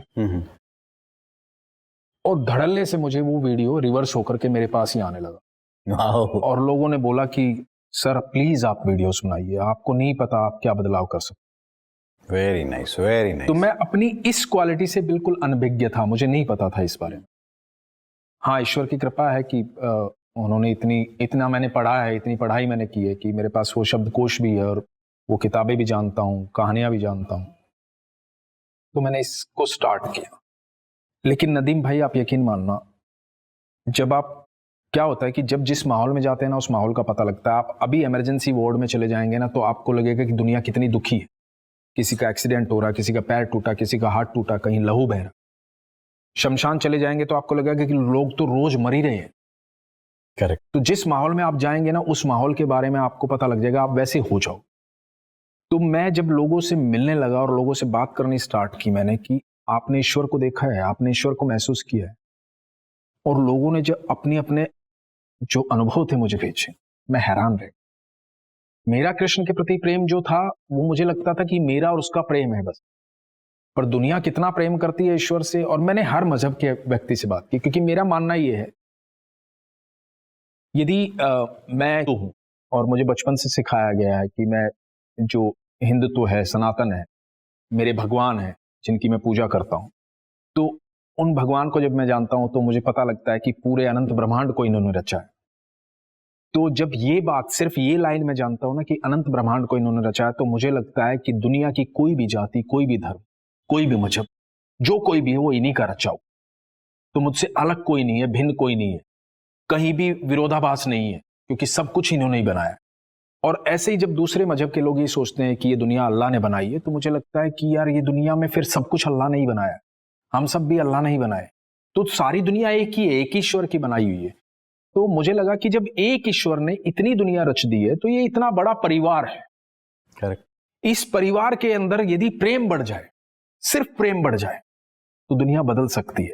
और धड़ल्ले से मुझे वो वीडियो रिवर्स होकर के मेरे पास ही आने लगा। और लोगों ने बोला कि सर प्लीज आप वीडियो सुनाइए, आपको नहीं पता आप क्या बदलाव कर सकते। Very nice, very nice. तो मैं अपनी इस क्वालिटी से बिल्कुल अनभिज्ञ था, मुझे नहीं पता था इस बारे में। हाँ, ईश्वर की कृपा है कि उन्होंने इतना मैंने पढ़ा है, इतनी पढ़ाई मैंने की है कि मेरे पास वो शब्दकोश भी है, और वो किताबें भी जानता हूँ, कहानियां भी जानता हूँ। तो मैंने इसको स्टार्ट किया। लेकिन नदीम भाई आप यकीन मानना, जब आप क्या होता है कि जब जिस माहौल में जाते हैं ना, उस माहौल का पता लगता है। आप अभी इमरजेंसी वार्ड में चले जाएंगे ना, तो आपको लगेगा कि दुनिया कितनी दुखी है। किसी का एक्सीडेंट हो रहा, किसी का पैर टूटा, किसी का हाथ टूटा, कहीं लहू बह रहा। शमशान चले जाएंगे तो आपको लगेगा कि लोग तो रोज मर ही रहे हैं। करेक्ट। तो जिस माहौल में आप जाएंगे ना, उस माहौल के बारे में आपको पता लग जाएगा, आप वैसे हो जाओ। तो मैं जब लोगों से मिलने लगा और लोगों से बात करनी स्टार्ट की मैंने, कि आपने ईश्वर को देखा है, आपने ईश्वर को महसूस किया है। और लोगों ने जब अपने अपने जो अनुभव थे मुझे भेजे, मैं हैरान रह। मेरा कृष्ण के प्रति प्रेम जो था, वो मुझे लगता था कि मेरा और उसका प्रेम है बस। पर दुनिया कितना प्रेम करती है ईश्वर से। और मैंने हर मजहब के व्यक्ति से बात की, क्योंकि मेरा मानना यह है, यदि मैं तो हूं और मुझे बचपन से सिखाया गया है कि मैं जो हिंदुत्व है, सनातन है, मेरे भगवान है जिनकी मैं पूजा करता हूं, तो उन भगवान को जब मैं जानता हूं तो मुझे पता लगता है कि पूरे अनंत ब्रह्मांड को इन्होंने रचा है। तो जब ये बात, सिर्फ ये लाइन में जानता हूं ना कि अनंत ब्रह्मांड को इन्होंने रचा है, तो मुझे लगता है कि दुनिया की कोई भी जाति, कोई भी धर्म, कोई भी मजहब, जो कोई भी है, वो इन्हीं का रचा हो। तो मुझसे अलग कोई नहीं है, भिन्न कोई नहीं है, कहीं भी विरोधाभास नहीं है, क्योंकि सब कुछ इन्होंने ही बनाया। और ऐसे ही जब दूसरे मजहब के लोग ये सोचते हैं कि ये दुनिया अल्लाह ने बनाई है, तो मुझे लगता है कि यार ये दुनिया में फिर सब कुछ अल्लाह ने ही बनाया है, हम सब भी अल्लाह ने ही बनाए, तो सारी दुनिया एक ही है, एक ही ईश्वर की बनाई हुई है। तो मुझे लगा कि जब एक ईश्वर ने इतनी दुनिया रच दी है तो ये इतना बड़ा परिवार है। करेक्ट। इस परिवार के अंदर यदि प्रेम बढ़ जाए, सिर्फ प्रेम बढ़ जाए, तो दुनिया बदल सकती है।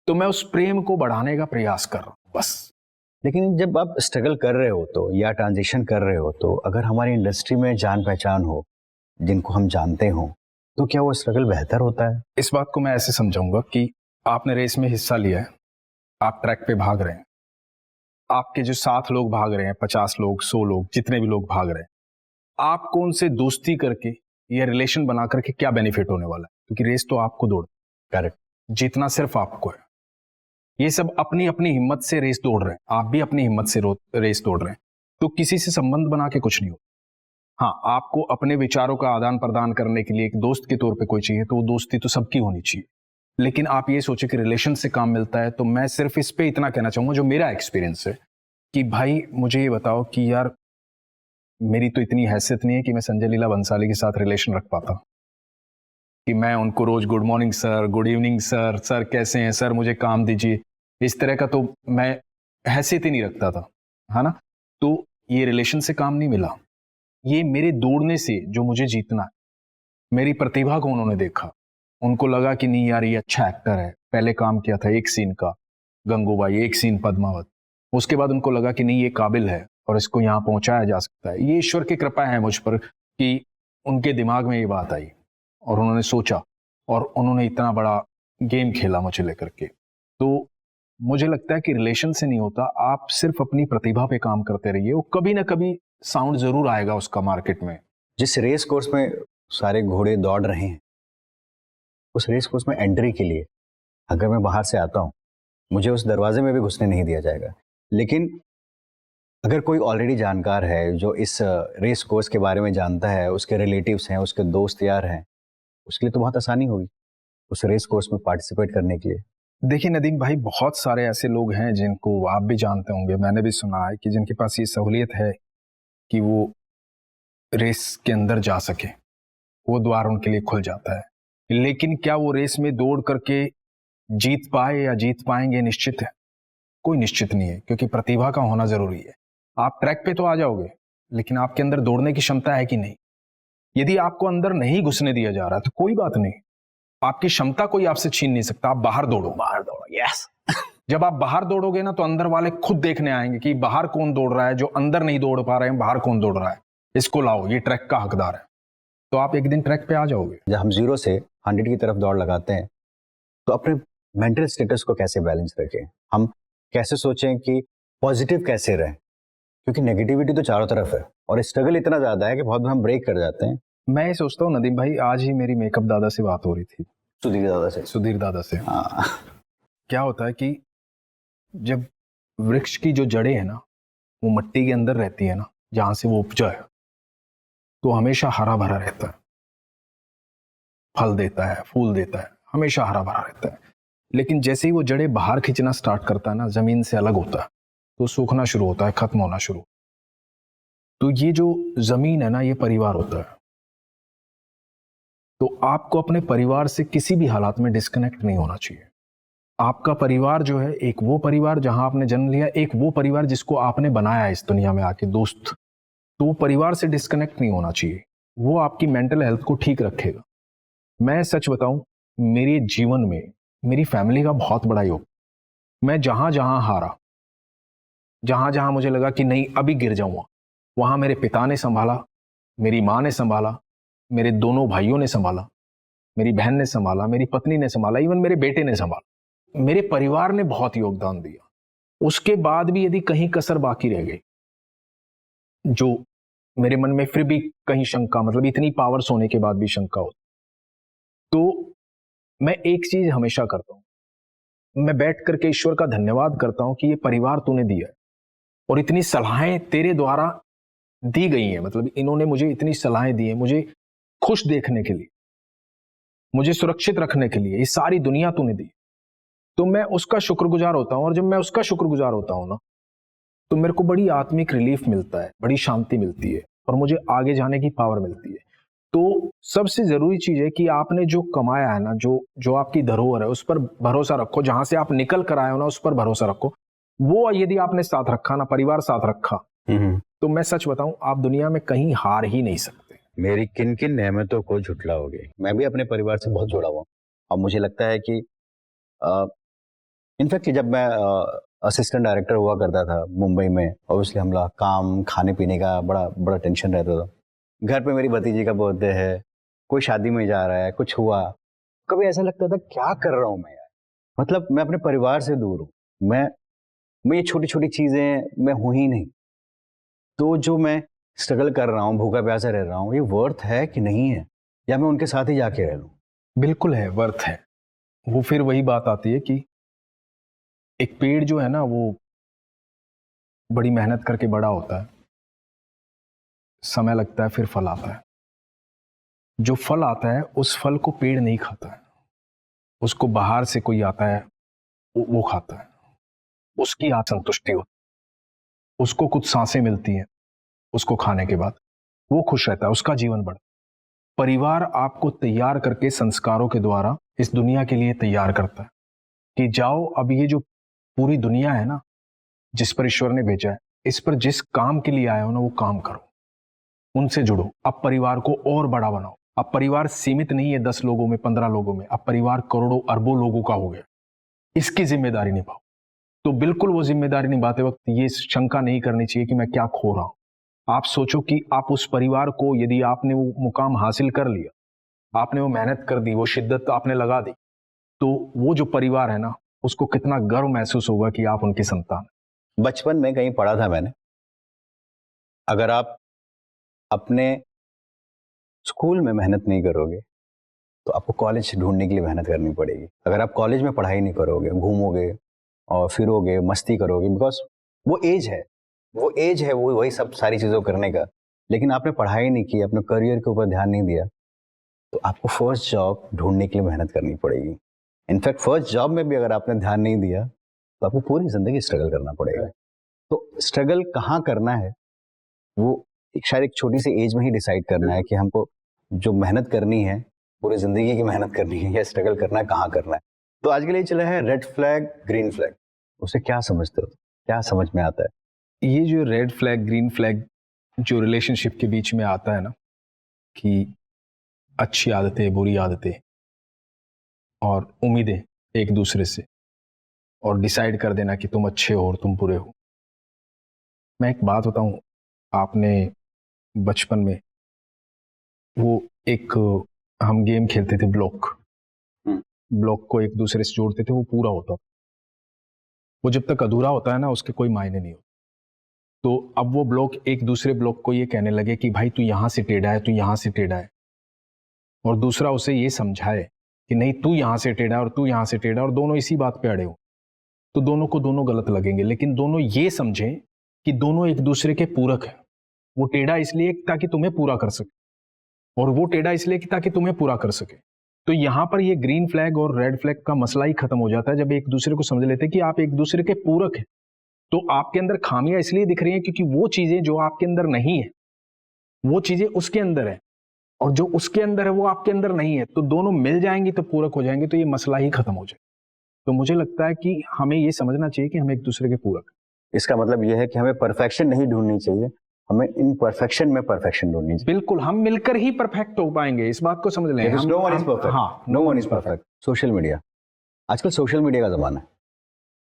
तो मैं उस प्रेम को बढ़ाने का प्रयास कर रहा हूं बस। लेकिन जब आप स्ट्रगल कर रहे हो तो या ट्रांजिशन कर रहे हो तो अगर हमारी इंडस्ट्री में जान पहचान हो, जिनको हम जानते हो, तो क्या वो स्ट्रगल बेहतर होता है? इस बात को मैं ऐसे समझाऊंगा कि आपने रेस में हिस्सा लिया है, आप ट्रैक पे भाग रहे हैं, आपके जो 7 लोग भाग रहे हैं, 50 लोग, 100 लोग, जितने भी लोग भाग रहे हैं, आपको उनसे दोस्ती करके या रिलेशन बना करके क्या बेनिफिट होने वाला है? क्योंकि रेस तो आपको दौड़, करेक्ट, जीतना सिर्फ आपको है। ये सब अपनी अपनी हिम्मत से रेस दौड़ रहे हैं, आप भी अपनी हिम्मत से रेस दौड़ रहे हैं, तो किसी से संबंध बना के कुछ नहीं हो। हाँ, आपको अपने विचारों का आदान प्रदान करने के लिए एक दोस्त के तौर पे कोई चाहिए, तो वो दोस्ती तो सबकी होनी चाहिए। लेकिन आप ये सोचे कि रिलेशन से काम मिलता है, तो मैं सिर्फ इस पे इतना कहना चाहूंगा जो मेरा एक्सपीरियंस है कि भाई मुझे ये बताओ कि यार मेरी तो इतनी हैसियत नहीं है कि मैं संजय लीला बंसाली के साथ रिलेशन रख पाता, कि मैं उनको रोज good morning sir, good evening sir, sir कैसे हैं सर, मुझे काम दीजिए, इस तरह का तो मैं हैसियत ही नहीं रखता था, है ना। तो ये रिलेशन से काम नहीं मिला, ये मेरे दौड़ने से जो मुझे जीतना है, मेरी प्रतिभा को उन्होंने देखा, उनको लगा कि नहीं यार ये अच्छा एक्टर है। पहले काम किया था एक सीन का गंगूबाई, एक सीन पद्मावत, उसके बाद उनको लगा कि नहीं ये काबिल है और इसको यहाँ पहुंचाया जा सकता है। ये ईश्वर की कृपा है मुझ पर कि उनके दिमाग में ये बात आई और उन्होंने सोचा और उन्होंने इतना बड़ा गेम खेला मुझे लेकर के। तो मुझे लगता है कि रिलेशन से नहीं होता, आप सिर्फ अपनी प्रतिभा पे काम करते रहिए, वो कभी ना कभी साउंड जरूर आएगा उसका मार्केट में। जिस रेस कोर्स में सारे घोड़े दौड़ रहे हैं, उस रेस कोर्स में एंट्री के लिए अगर मैं बाहर से आता हूँ, मुझे उस दरवाजे में भी घुसने नहीं दिया जाएगा। लेकिन अगर कोई ऑलरेडी जानकार है, जो इस रेस कोर्स के बारे में जानता है, उसके रिलेटिव्स हैं, उसके दोस्त यार हैं, उसके लिए तो बहुत आसानी होगी उस रेस कोर्स में पार्टिसिपेट करने के लिए। देखिए नदीम भाई, बहुत सारे ऐसे लोग हैं जिनको आप भी जानते होंगे, मैंने भी सुना है कि जिनके पास ये सहूलियत है कि वो रेस के अंदर जा सके, वो द्वार उनके लिए खुल जाता है। लेकिन क्या वो रेस में दौड़ करके जीत पाए या जीत पाएंगे निश्चित है? कोई निश्चित नहीं है, क्योंकि प्रतिभा का होना जरूरी है। आप ट्रैक पे तो आ जाओगे, लेकिन आपके अंदर दौड़ने की क्षमता है कि नहीं? यदि आपको अंदर नहीं घुसने दिया जा रहा तो कोई बात नहीं, आपकी क्षमता कोई आपसे छीन नहीं सकता। आप बाहर दौड़ो, बाहर दौड़ो, यस। जब आप बाहर दौड़ोगे ना, तो अंदर वाले खुद देखने आएंगे कि बाहर कौन दौड़ रहा है, जो अंदर नहीं दौड़ पा रहे हैं बाहर कौन दौड़ रहा है, इसको लाओ, ये ट्रैक का हकदार है। तो आप एक दिन ट्रैक पे आ जाओगे। जब हम 0 से 100 की तरफ दौड़ लगाते हैं, तो अपने मेंटल स्टेटस को कैसे बैलेंस रखें? हम कैसे सोचें कि पॉजिटिव कैसे रहें? क्योंकि नेगेटिविटी तो चारों तरफ है और स्ट्रगल इतना ज्यादा है कि बहुत बार हम ब्रेक कर जाते हैं। मैं ये सोचता हूँ नदीम भाई, आज ही मेरी मेकअप दादा से बात हो रही थी, सुधीर दादा से। हाँ। क्या होता है कि जब वृक्ष की जो जड़ें है ना, वो मिट्टी के अंदर रहती है ना, जहां से वो उपजा है, तो हमेशा हरा भरा रहता है, फल देता है, फूल देता है, हमेशा हरा भरा रहता है। लेकिन जैसे ही वो जड़ें बाहर खींचना स्टार्ट करता है ना, जमीन से अलग होता है, तो सूखना शुरू होता है, खत्म होना शुरू। तो ये जो जमीन है ना, ये परिवार होता है। तो आपको अपने परिवार से किसी भी हालात में डिस्कनेक्ट नहीं होना चाहिए। आपका परिवार जो है, एक वो परिवार जहां आपने जन्म लिया, एक वो परिवार जिसको आपने बनाया इस दुनिया में आके, दोस्त, तो वो परिवार से डिस्कनेक्ट नहीं होना चाहिए। वो आपकी मेंटल हेल्थ को ठीक रखेगा। मैं सच बताऊं, मेरे जीवन में मेरी फैमिली का बहुत बड़ा योग। मैं जहां जहां हारा, जहां जहां मुझे लगा कि नहीं अभी गिर जाऊंगा, वहां मेरे पिता ने संभाला, मेरी माँ ने संभाला, मेरे दोनों भाइयों ने संभाला, मेरी बहन ने संभाला, मेरी पत्नी ने संभाला, इवन मेरे बेटे ने संभाला। मेरे परिवार ने बहुत योगदान दिया। उसके बाद भी यदि कहीं कसर बाकी रह गई, जो मेरे मन में फिर भी कहीं शंका, मतलब इतनी पावर्स होने के बाद भी शंका हो, तो मैं एक चीज हमेशा करता हूं, मैं बैठ करके ईश्वर का धन्यवाद करता हूं कि ये परिवार तूने दिया है और इतनी सलाहें तेरे द्वारा दी गई हैं। मतलब इन्होंने मुझे इतनी सलाहें दी हैं, मुझे खुश देखने के लिए, मुझे सुरक्षित रखने के लिए, ये सारी दुनिया तूने दी। तो मैं उसका शुक्रगुजार होता हूं, और जब मैं उसका शुक्रगुजार होता हूं ना, तो मेरे को बड़ी आत्मिक रिलीफ मिलता है, बड़ी शांति मिलती है। और मुझे आगे जाने की पावर मिलती है। तो सबसे जरूरी चीज है कि आपने जो कमाया है ना, जो जो आपकी धरोहर है, उस पर भरोसा रखो। जहां से आप निकल कर आए हो ना, उस पर भरोसा रखो। वो यदि आपने साथ रखा ना, परिवार साथ रखा, तो मैं सच बताऊं, आप दुनिया में कहीं हार ही नहीं सकते। मेरी किन किन नेमतों को झुटलाओगे? मैं भी अपने परिवार से बहुत जुड़ा हुआ हूँ और मुझे लगता है कि इनफैक्ट जब मैं असिस्टेंट डायरेक्टर हुआ करता था मुंबई में, ऑब्वियसली हम लोग काम खाने पीने का बड़ा बड़ा टेंशन रहता था। घर पे मेरी भतीजी का बर्थडे है, कोई शादी में जा रहा है, कुछ हुआ, कभी ऐसा लगता था क्या कर रहा हूँ मैं यार, मतलब मैं अपने परिवार से दूर हूँ। मैं ये छोटी छोटी चीजें मैं हूँ ही नहीं। तो जो मैं स्ट्रगल कर रहा हूँ, भूखा प्यासा रह रहा हूँ, ये वर्थ है कि नहीं है, या मैं उनके साथ ही जाके रह लूँ? बिल्कुल है, वर्थ है। वो फिर वही बात आती है कि एक पेड़ जो है ना, वो बड़ी मेहनत करके बड़ा होता है, समय लगता है, फिर फल आता है। जो फल आता है, उस फल को पेड़ नहीं खाता है, उसको बाहर से कोई आता है, वो खाता है। उसकी असंतुष्टि होती है, उसको कुछ सांसें मिलती हैं, उसको खाने के बाद वो खुश रहता है, उसका जीवन बढ़ता है। परिवार आपको तैयार करके संस्कारों के द्वारा इस दुनिया के लिए तैयार करता है कि जाओ, अब ये जो पूरी दुनिया है ना, जिस पर ईश्वर ने भेजा है, इस पर जिस काम के लिए आए हो ना, वो काम करो, उनसे जुड़ो। अब परिवार को और बड़ा बनाओ। अब परिवार सीमित नहीं है 10 लोगों में, 15 लोगों में, अब परिवार करोड़ों अरबों लोगों का हो गया। इसकी जिम्मेदारी निभाओ। तो बिल्कुल वो जिम्मेदारी निभाते वक्त ये शंका नहीं करनी चाहिए कि मैं क्या खो रहा हूं। आप सोचो कि आप उस परिवार को, यदि आपने वो मुकाम हासिल कर लिया, आपने वो मेहनत कर दी, वो शिद्दत आपने लगा दी, तो वो जो परिवार है ना, उसको कितना गर्व महसूस होगा कि आप उनकी संतान। बचपन में कहीं पढ़ा था मैंने, अगर आप अपने स्कूल में मेहनत नहीं करोगे तो आपको कॉलेज ढूंढने के लिए मेहनत करनी पड़ेगी। अगर आप कॉलेज में पढ़ाई नहीं करोगे, घूमोगे और फिरोगे, मस्ती करोगे, बिकॉज वो एज है, वो एज है, वो वही सब सारी चीज़ों करने का, लेकिन आपने पढ़ाई नहीं की, अपने करियर के ऊपर ध्यान नहीं दिया, तो आपको फर्स्ट जॉब ढूंढने के लिए मेहनत करनी पड़ेगी। इनफैक्ट फर्स्ट जॉब में भी अगर आपने ध्यान नहीं दिया तो आपको पूरी ज़िंदगी स्ट्रगल करना पड़ेगा। तो स्ट्रगल कहाँ करना है, वो शायद एक छोटी सी एज में ही डिसाइड करना है कि हमको जो मेहनत करनी है, पूरी जिंदगी की मेहनत करनी है या स्ट्रगल करना है, कहाँ करना है। तो आज के लिए चला है रेड फ्लैग ग्रीन फ्लैग, उसे क्या समझते हो, क्या समझ में आता है? ये जो रेड फ्लैग ग्रीन फ्लैग जो रिलेशनशिप के बीच में आता है ना, कि अच्छी आदतें, बुरी आदतें और उम्मीदें एक दूसरे से, और डिसाइड कर देना कि तुम अच्छे हो और तुम बुरे हो। मैं एक बात बताऊं, आपने बचपन में वो एक, हम गेम खेलते थे ब्लॉक, ब्लॉक को एक दूसरे से जोड़ते थे, वो पूरा होता, वो जब तक अधूरा होता है ना, उसके कोई मायने नहीं होते। तो अब वो ब्लॉक एक दूसरे ब्लॉक को ये कहने लगे कि भाई तू यहां से टेढ़ा है, तू यहां से टेढ़ा है, और दूसरा उसे ये समझाए कि नहीं तू यहां से टेढ़ा है और तू यहां से टेढ़ा है, और दोनों इसी बात पे अड़े हो, तो दोनों को दोनों गलत लगेंगे। लेकिन दोनों ये समझें कि दोनों एक दूसरे के पूरक हैं। वो टेढ़ा इसलिए ताकि तुम्हें पूरा कर सके, और वो टेढ़ा इसलिए कि ताकि तुम्हें पूरा कर सके। तो यहां पर ये ग्रीन फ्लैग और रेड फ्लैग का मसला ही खत्म हो जाता है जब एक दूसरे को समझ लेते हैं कि आप एक दूसरे के पूरक हैं। तो आपके अंदर खामियां इसलिए दिख रही हैं क्योंकि वो चीजें जो आपके अंदर नहीं है, वो चीजें उसके अंदर है, और जो उसके अंदर है वो आपके अंदर नहीं है। तो दोनों मिल जाएंगी तो पूरक हो जाएंगे, तो ये मसला ही खत्म हो जाए। तो मुझे लगता है कि हमें ये समझना चाहिए कि हम एक दूसरे के पूरक। इसका मतलब यह है कि हमें परफेक्शन नहीं ढूंढनी चाहिए, हमें इम्परफेक्शन में परफेक्शन ढूंढनी चाहिए। बिल्कुल, हम मिलकर ही परफेक्ट हो पाएंगे, इस बात को समझ लें। नो वन इज परफेक्ट, हाँ, no one is perfect. Social media, आजकल सोशल मीडिया का जमाना है,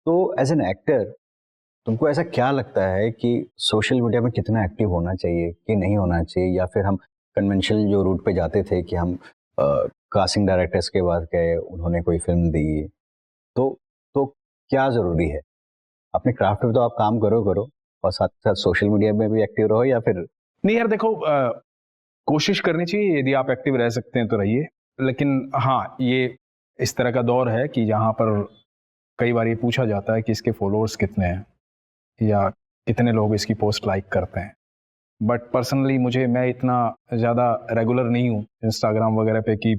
तो एज एन एक्टर तुमको ऐसा क्या लगता है कि सोशल मीडिया में कितना एक्टिव होना चाहिए कि नहीं होना चाहिए, या फिर हम कन्वेंशनल जो रूट पे जाते थे कि हम कास्टिंग डायरेक्टर्स के बाद गए, उन्होंने कोई फिल्म दी, तो क्या ज़रूरी है? अपने क्राफ्ट पे तो आप काम करो और साथ साथ सोशल मीडिया में भी एक्टिव रहो, या फिर नहीं यार देखो, कोशिश करनी चाहिए, यदि आप एक्टिव रह सकते हैं तो रहिए। लेकिन हाँ, ये इस तरह का दौर है कि जहाँ पर कई बार ये पूछा जाता है कि इसके फॉलोअर्स कितने हैं या कितने लोग इसकी पोस्ट लाइक करते हैं। बट पर्सनली मैं इतना ज़्यादा रेगुलर नहीं हूँ इंस्टाग्राम वगैरह पे कि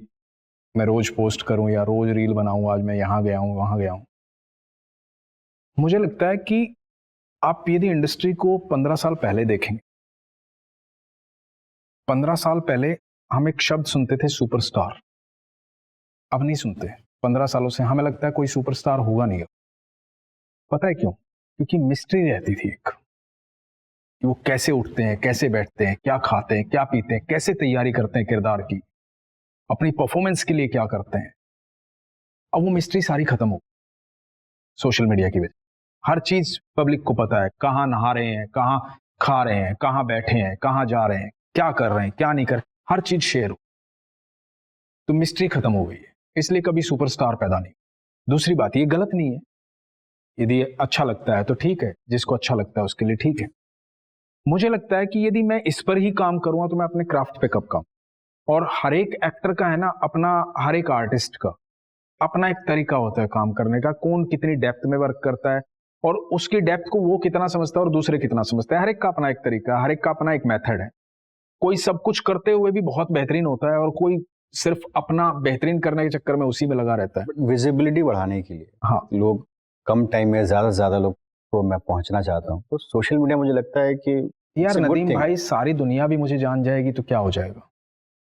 मैं रोज़ पोस्ट करूँ या रोज़ रील बनाऊँ, आज मैं यहाँ गया हूँ वहाँ गया हूँ। मुझे लगता है कि आप यदि इंडस्ट्री को 15 साल पहले देखेंगे 15 साल पहले हम एक शब्द सुनते थे सुपरस्टार, अब नहीं सुनते। 15 सालों से हमें लगता है कोई सुपरस्टार होगा नहीं। पता है क्यों? क्योंकि मिस्ट्री रहती थी एक, कि वो कैसे उठते हैं, कैसे बैठते हैं, क्या खाते हैं, क्या पीते हैं, कैसे तैयारी करते हैं किरदार की, अपनी परफॉर्मेंस के लिए क्या करते हैं। अब वो मिस्ट्री सारी खत्म हो सोशल मीडिया की वजह। हर चीज पब्लिक को पता है, कहाँ नहा रहे हैं, कहाँ खा रहे हैं, कहाँ बैठे हैं, कहाँ जा रहे हैं, क्या कर रहे हैं, क्या नहीं कर, हर चीज शेयर हो। तो मिस्ट्री खत्म हो गई है, इसलिए कभी सुपरस्टार पैदा नहीं। दूसरी बात, ये गलत नहीं है, यदि अच्छा लगता है तो ठीक है, जिसको अच्छा लगता है उसके लिए ठीक है। मुझे लगता है कि यदि मैं इस पर ही काम करूंगा तो मैं अपने क्राफ्ट पे कब काम। और हर एक एक्टर का है ना अपना, हर एक आर्टिस्ट का अपना एक तरीका होता है काम करने का, कौन कितनी डेप्थ में वर्क करता है और उसकी डेप्थ को वो कितना समझता है और दूसरे कितना समझता है। हर एक का अपना एक तरीका, हर एक का अपना एक मेथड है। कोई सब कुछ करते हुए भी बहुत बेहतरीन होता है और कोई सिर्फ अपना बेहतरीन करने के चक्कर में उसी में लगा रहता है। विजिबिलिटी बढ़ाने के लिए हाँ, लोग कम टाइम में ज़्यादा से ज़्यादा लोग को मैं पहुंचना चाहता हूँ, तो सोशल मीडिया मुझे लगता है कि यार it's a good Nadeem thing. भाई, सारी दुनिया भी मुझे जान जाएगी तो क्या हो जाएगा।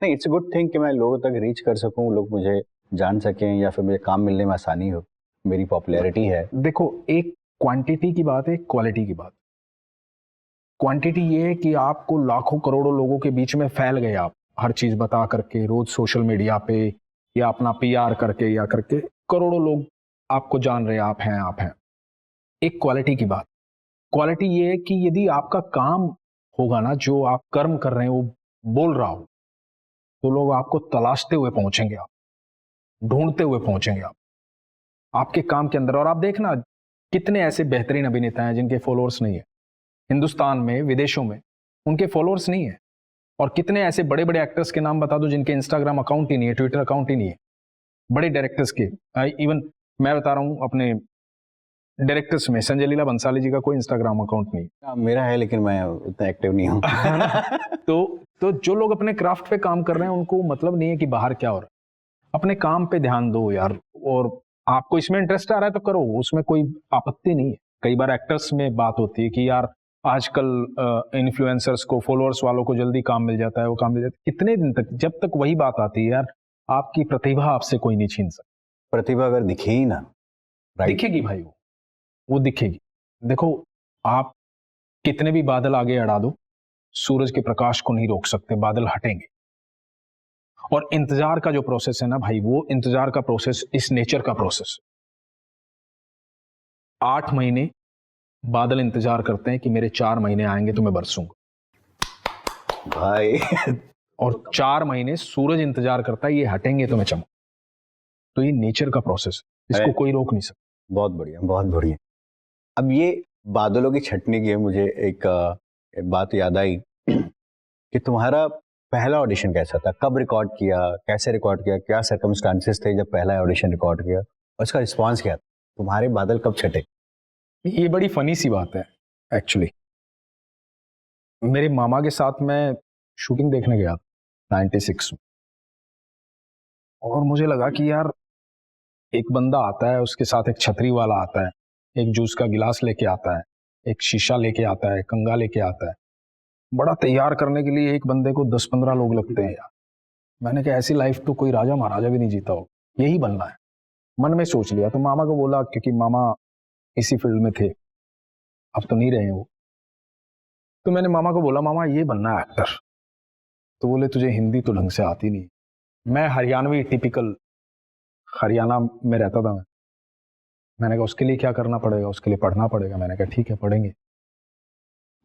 नहीं, इट्स अ गुड थिंग कि मैं लोगों तक रीच कर सकूं, लोग मुझे जान सकें या फिर मुझे काम मिलने में आसानी हो, मेरी पॉपुलैरिटी है। देखो, एक क्वांटिटी की बात है, एक क्वालिटी की बात। क्वांटिटी ये है कि आपको लाखों करोड़ों लोगों के बीच में फैल गए आप, हर चीज बता करके रोज सोशल मीडिया पे या अपना पीआर करके या करके करोड़ों लोग आपको जान रहे हैं, आप हैं। एक क्वालिटी की बात, क्वालिटी ये है कि यदि आपका काम होगा ना, जो आप कर्म कर रहे हैं वो बोल रहा हो, तो लोग आपको तलाशते हुए पहुंचेंगे, आप ढूंढते हुए पहुंचेंगे आप आपके काम के अंदर। और आप देखना कितने ऐसे बेहतरीन अभिनेता हैं जिनके फॉलोअर्स नहीं है, हिंदुस्तान में, विदेशों में उनके फॉलोअर्स नहीं है। और कितने ऐसे बड़े बड़े एक्टर्स के नाम बता दो जिनके इंस्टाग्राम अकाउंट ही नहीं है, ट्विटर अकाउंट ही नहीं है, बड़े डायरेक्टर्स के। इवन मैं बता रहा हूं अपने डायरेक्टर्स में संजय लीला बंसाली जी का कोई इंस्टाग्राम अकाउंट नहीं मेरा है लेकिन मैं उतना एक्टिव नहीं हूँ। है ना? तो जो लोग अपने क्राफ्ट पे काम कर रहे हैं उनको मतलब नहीं है कि बाहर क्या हो रहा है। अपने काम पे ध्यान दो यार, और आपको इसमें इंटरेस्ट आ रहा है तो करो, उसमें कोई आपत्ति नहीं है। कई बार एक्टर्स में बात होती है कि यार आजकल इन्फ्लुएंसर्स को, फॉलोअर्स वालों को जल्दी काम मिल जाता है, वो काम मिल जाता है। कितने दिन तक, जब तक वही बात आती है यार, आपकी प्रतिभा आपसे कोई नहीं छीन सकता। प्रतिभा अगर दिखे ही ना, राइट, दिखेगी भाई, वो दिखेगी। देखो, आप कितने भी बादल आगे अड़ा दो, सूरज के प्रकाश को नहीं रोक सकते, बादल हटेंगे। और इंतजार का जो प्रोसेस है ना भाई, वो इंतजार का प्रोसेस इस नेचर का प्रोसेस। 8 महीने बादल इंतजार करते हैं कि मेरे 4 महीने आएंगे तो मैं बरसूंगा भाई। और 4 महीने सूरज इंतजार करता है, ये हटेंगे तो मैं चमक। तो ये नेचर का प्रोसेस है, इसको कोई रोक नहीं सकता। बहुत बढ़िया, बहुत बढ़िया। अब ये बादलों की छटनी की है, मुझे एक बात याद आई कि तुम्हारा पहला ऑडिशन कैसा था, कब रिकॉर्ड किया, कैसे रिकॉर्ड किया, क्या सर्कमस्टांसेस थे जब पहला ऑडिशन रिकॉर्ड किया, और उसका रिस्पांस क्या था, तुम्हारे बादल कब छटे? ये बड़ी फनी सी बात है एक्चुअली। मेरे मामा के साथ मैं शूटिंग देखने गया था 96 में, और मुझे लगा कि यार एक बंदा आता है, उसके साथ एक छतरी वाला आता है, एक जूस का गिलास लेके आता है, एक शीशा लेके आता है, कंगा लेके आता है। बड़ा तैयार करने के लिए एक बंदे को 10-15 लोग लगते हैं यार। मैंने कहा ऐसी लाइफ तो कोई राजा महाराजा भी नहीं जीता हो, यही बनना है। मन में सोच लिया, तो मामा को बोला, क्योंकि मामा इसी फील्ड में थे, अब तो नहीं रहे वो। तो मैंने मामा को बोला, मामा ये बनना है एक्टर। तो बोले तुझे हिंदी तो ढंग से आती नहीं। मैं हरियाणवी, टिपिकल हरियाणा में रहता था मैं। मैंने कहा उसके लिए क्या करना पड़ेगा, उसके लिए पढ़ना पड़ेगा। मैंने कहा ठीक है, पढ़ेंगे।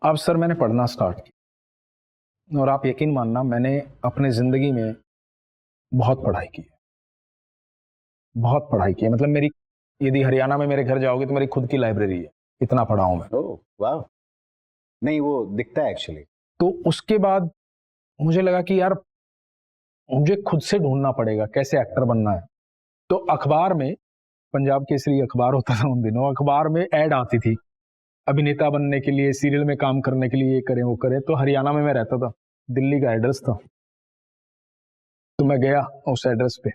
अब सर मैंने पढ़ना स्टार्ट किया, और आप यकीन मानना मैंने अपने जिंदगी में बहुत पढ़ाई की है, बहुत पढ़ाई की है। मतलब मेरी, यदि हरियाणा में मेरे घर जाओगे तो मेरी खुद की लाइब्रेरी है, इतना पढ़ा हूं मैं। ओह वाह, नहीं वो दिखता है एक्चुअली। तो उसके बाद मुझे लगा कि यार मुझे खुद से ढूंढना पड़ेगा कैसे एक्टर बनना है। तो अखबार में, पंजाब केसरी अखबार होता था उन दिनों, अखबार में ऐड आती थी अभिनेता बनने के लिए, सीरियल में काम करने के लिए, ये करें वो करें। तो हरियाणा में मैं रहता था, दिल्ली का एड्रेस था। तो मैं गया उस एड्रेस पे,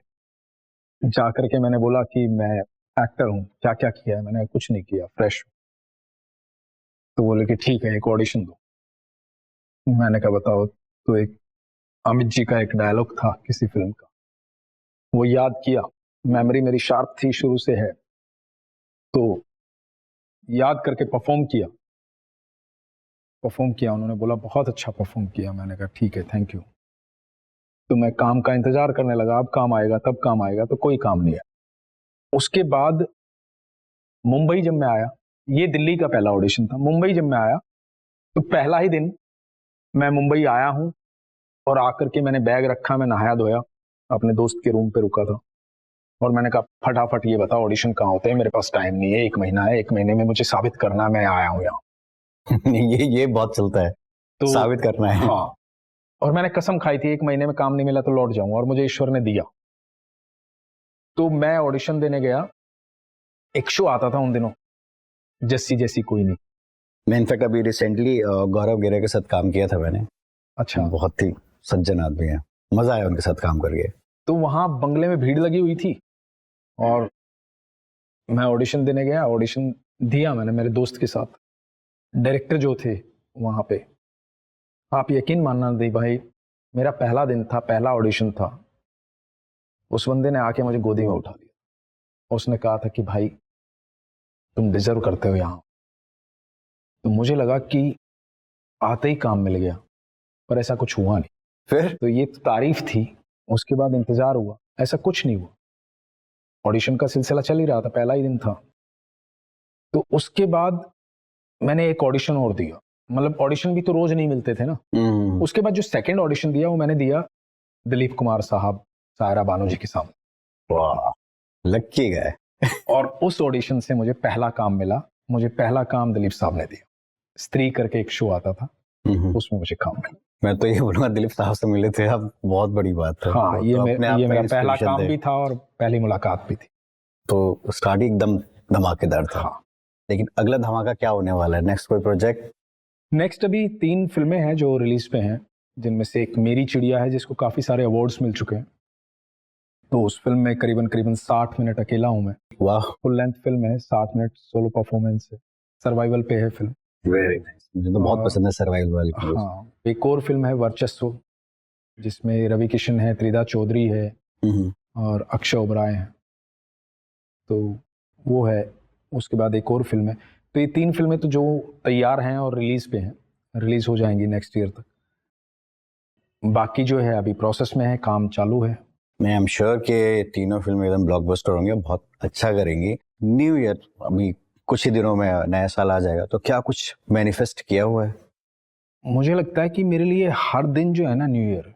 जा करके मैंने बोला कि मैं एक्टर हूँ, क्या क्या किया है। मैंने कुछ नहीं किया, फ्रेश। तो बोले कि ठीक है, एक ऑडिशन दो। मैंने कहा बताओ। तो एक अमित जी का एक डायलॉग था किसी फिल्म का, वो याद किया। मेमोरी मेरी शार्प थी, शुरू से है, तो याद करके परफॉर्म किया। उन्होंने बोला बहुत अच्छा परफॉर्म किया। मैंने कहा ठीक है, थैंक यू। तो मैं काम का इंतजार करने लगा, अब काम आएगा तब काम आएगा, तो कोई काम नहीं आया। उसके बाद मुंबई जब मैं आया, ये दिल्ली का पहला ऑडिशन था। मुंबई जब मैं आया तो पहला ही दिन मैं मुंबई आया हूं और आकर के मैंने बैग रखा, मैं नहाया धोया, अपने दोस्त के रूम पे रुका था और मैंने कहा फटाफट ये बता ऑडिशन कहाँ होते हैं, मेरे पास टाइम नहीं है, 1 महीना है, 1 महीने में मुझे साबित करना मैं आया हूँ यहाँ। ये बहुत चलता है, तो साबित करना है। हाँ, और मैंने कसम खाई थी 1 महीने में काम नहीं मिला तो लौट जाऊंगा, और मुझे ईश्वर ने दिया। तो मैं ऑडिशन देने गया। एक शो आता था उन दिनों, जस्सी जैसी कोई नहीं। मैं इनफैक्ट अभी रिसेंटली गौरव गिरे के साथ काम किया था मैंने। अच्छा, बहुत ही सज्जन आदमी है, मजा आया उनके साथ काम करके। तो वहां बंगले में भीड़ लगी हुई थी और मैं ऑडिशन देने गया। ऑडिशन दिया मैंने मेरे दोस्त के साथ। डायरेक्टर जो थे वहां पे, आप यकीन मानना नहीं भाई, मेरा पहला दिन था, पहला ऑडिशन था। उस बंदे ने आके मुझे गोदी में उठा लिया। उसने कहा था कि भाई तुम डिजर्व करते हो यहाँ। तो मुझे लगा कि आते ही काम मिल गया, पर ऐसा कुछ हुआ नहीं। फिर तो ये तारीफ थी। उसके बाद इंतजार हुआ, ऐसा कुछ नहीं हुआ। ऑडिशन का सिलसिला चल ही रहा था, पहला ही दिन था। तो उसके बाद मैंने एक ऑडिशन और दिया। मतलब ऑडिशन भी तो रोज नहीं मिलते थे ना। उसके बाद जो सेकंड ऑडिशन दिया वो मैंने दिया दिलीप कुमार साहब, सायरा बानो जी के सामने। वाह, लक्की गए। और उस ऑडिशन से मुझे पहला काम मिला। मुझे पहला काम दिलीप साहब ने दिया। स्त्री करके एक शो आता था, उसमें मुझे काम मिला। मैं तो ये बोलूंगा दिलीप साहब से मिले थे आप, बहुत बड़ी बात है। हाँ, तो ये अपने आप ये में मेरा पहला inspiration काम थे। भी था और पहली मुलाकात भी थी। तो स्टार्टिंग एकदम धमाकेदार था। हाँ, लेकिन अगला धमाका क्या होने वाला है? नेक्स्ट कोई प्रोजेक्ट? नेक्स्ट अभी 3 फिल्में हैं जो रिलीज पे हैं, जिनमें से एक मेरी चिड़िया है जिसको काफी सारे अवार्ड्स मिल चुके हैं। तो उस फिल्म में करीबन 60 मिनट अकेला हूं मैं। वाह, फुल लेंथ फिल्म है, 60 मिनट सोलो परफॉर्मेंस है, सर्वाइवल पे है फिल्म। Very nice. मुझे तो बहुत पसंद है सर्वाइवल वाली फिल्म। हाँ, एक और फिल्म है वर्चस्व, जिसमें रवि किशन है, त्रिधा चौधरी है और अक्षय ओबराय है। तो वो है। उसके बाद एक और फिल्म है। तो ये 3 फिल्में तो जो तैयार हैं और रिलीज पे हैं, रिलीज हो जाएंगी नेक्स्ट ईयर तक। बाकी जो है अभी प्रोसेस में है, काम चालू है। मैं आई एम श्योर कि तीनों फिल्में एकदम ब्लॉकबस्टर होंगे, बहुत अच्छा करेंगी। न्यू ईयर अभी कुछ ही दिनों में, नया साल आ जाएगा, तो क्या कुछ मैनिफेस्ट किया हुआ है? मुझे लगता है कि मेरे लिए हर दिन जो है ना न्यू ईयर।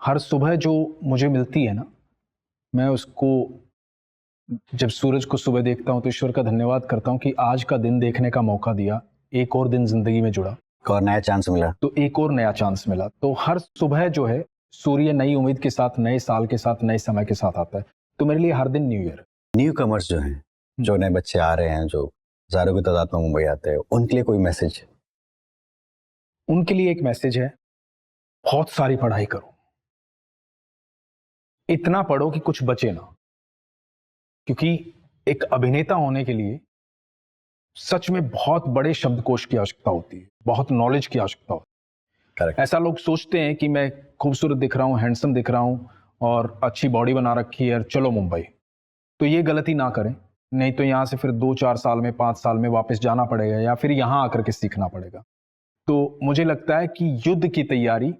हर सुबह जो मुझे मिलती है ना, मैं उसको, जब सूरज को सुबह देखता हूं तो ईश्वर का धन्यवाद करता हूं कि आज का दिन देखने का मौका दिया, एक और दिन जिंदगी में जुड़ा, एक और नया चांस मिला। तो एक और नया चांस मिला। तो हर सुबह जो है सूर्य नई उम्मीद के साथ, नए साल के साथ, नए समय के साथ आता है। तो मेरे लिए हर दिन न्यू ईयर। न्यू कमर्स जो हैं, जो नए बच्चे आ रहे हैं, जो हजारों की तादाद में मुंबई आते हैं, उनके लिए कोई मैसेज? उनके लिए एक मैसेज है, बहुत सारी पढ़ाई करो, इतना पढ़ो कि कुछ बचे ना। क्योंकि एक अभिनेता होने के लिए सच में बहुत बड़े शब्दकोश की आवश्यकता होती है, बहुत नॉलेज की आवश्यकता होती है। करेक्ट। ऐसा लोग सोचते हैं कि मैं खूबसूरत दिख रहा हूं, हैंडसम दिख रहा हूं और अच्छी बॉडी बना रखी है, चलो मुंबई। तो ये गलती ना करें, नहीं तो यहां से फिर 2-4 साल में, 5 साल में वापस जाना पड़ेगा या फिर यहां आकर के सीखना पड़ेगा। तो मुझे लगता है कि युद्ध की तैयारी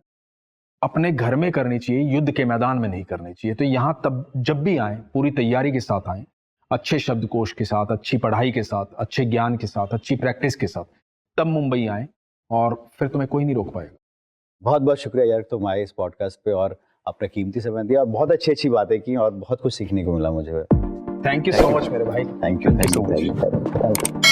अपने घर में करनी चाहिए, युद्ध के मैदान में नहीं करनी चाहिए। तो यहाँ तब जब भी आए पूरी तैयारी के साथ आए, अच्छे शब्दकोश के साथ, अच्छी पढ़ाई के साथ, अच्छे ज्ञान के साथ, अच्छी प्रैक्टिस के साथ, तब मुंबई आए और फिर तुम्हें कोई नहीं रोक पाएगा। बहुत बहुत शुक्रिया यार, तुम आए इस पॉडकास्ट पे और अपना कीमती समय दिया और बहुत अच्छी अच्छी बातें की और बहुत कुछ सीखने को मिला मुझे। थैंक यू सो मच मेरे भाई। Thank you so much.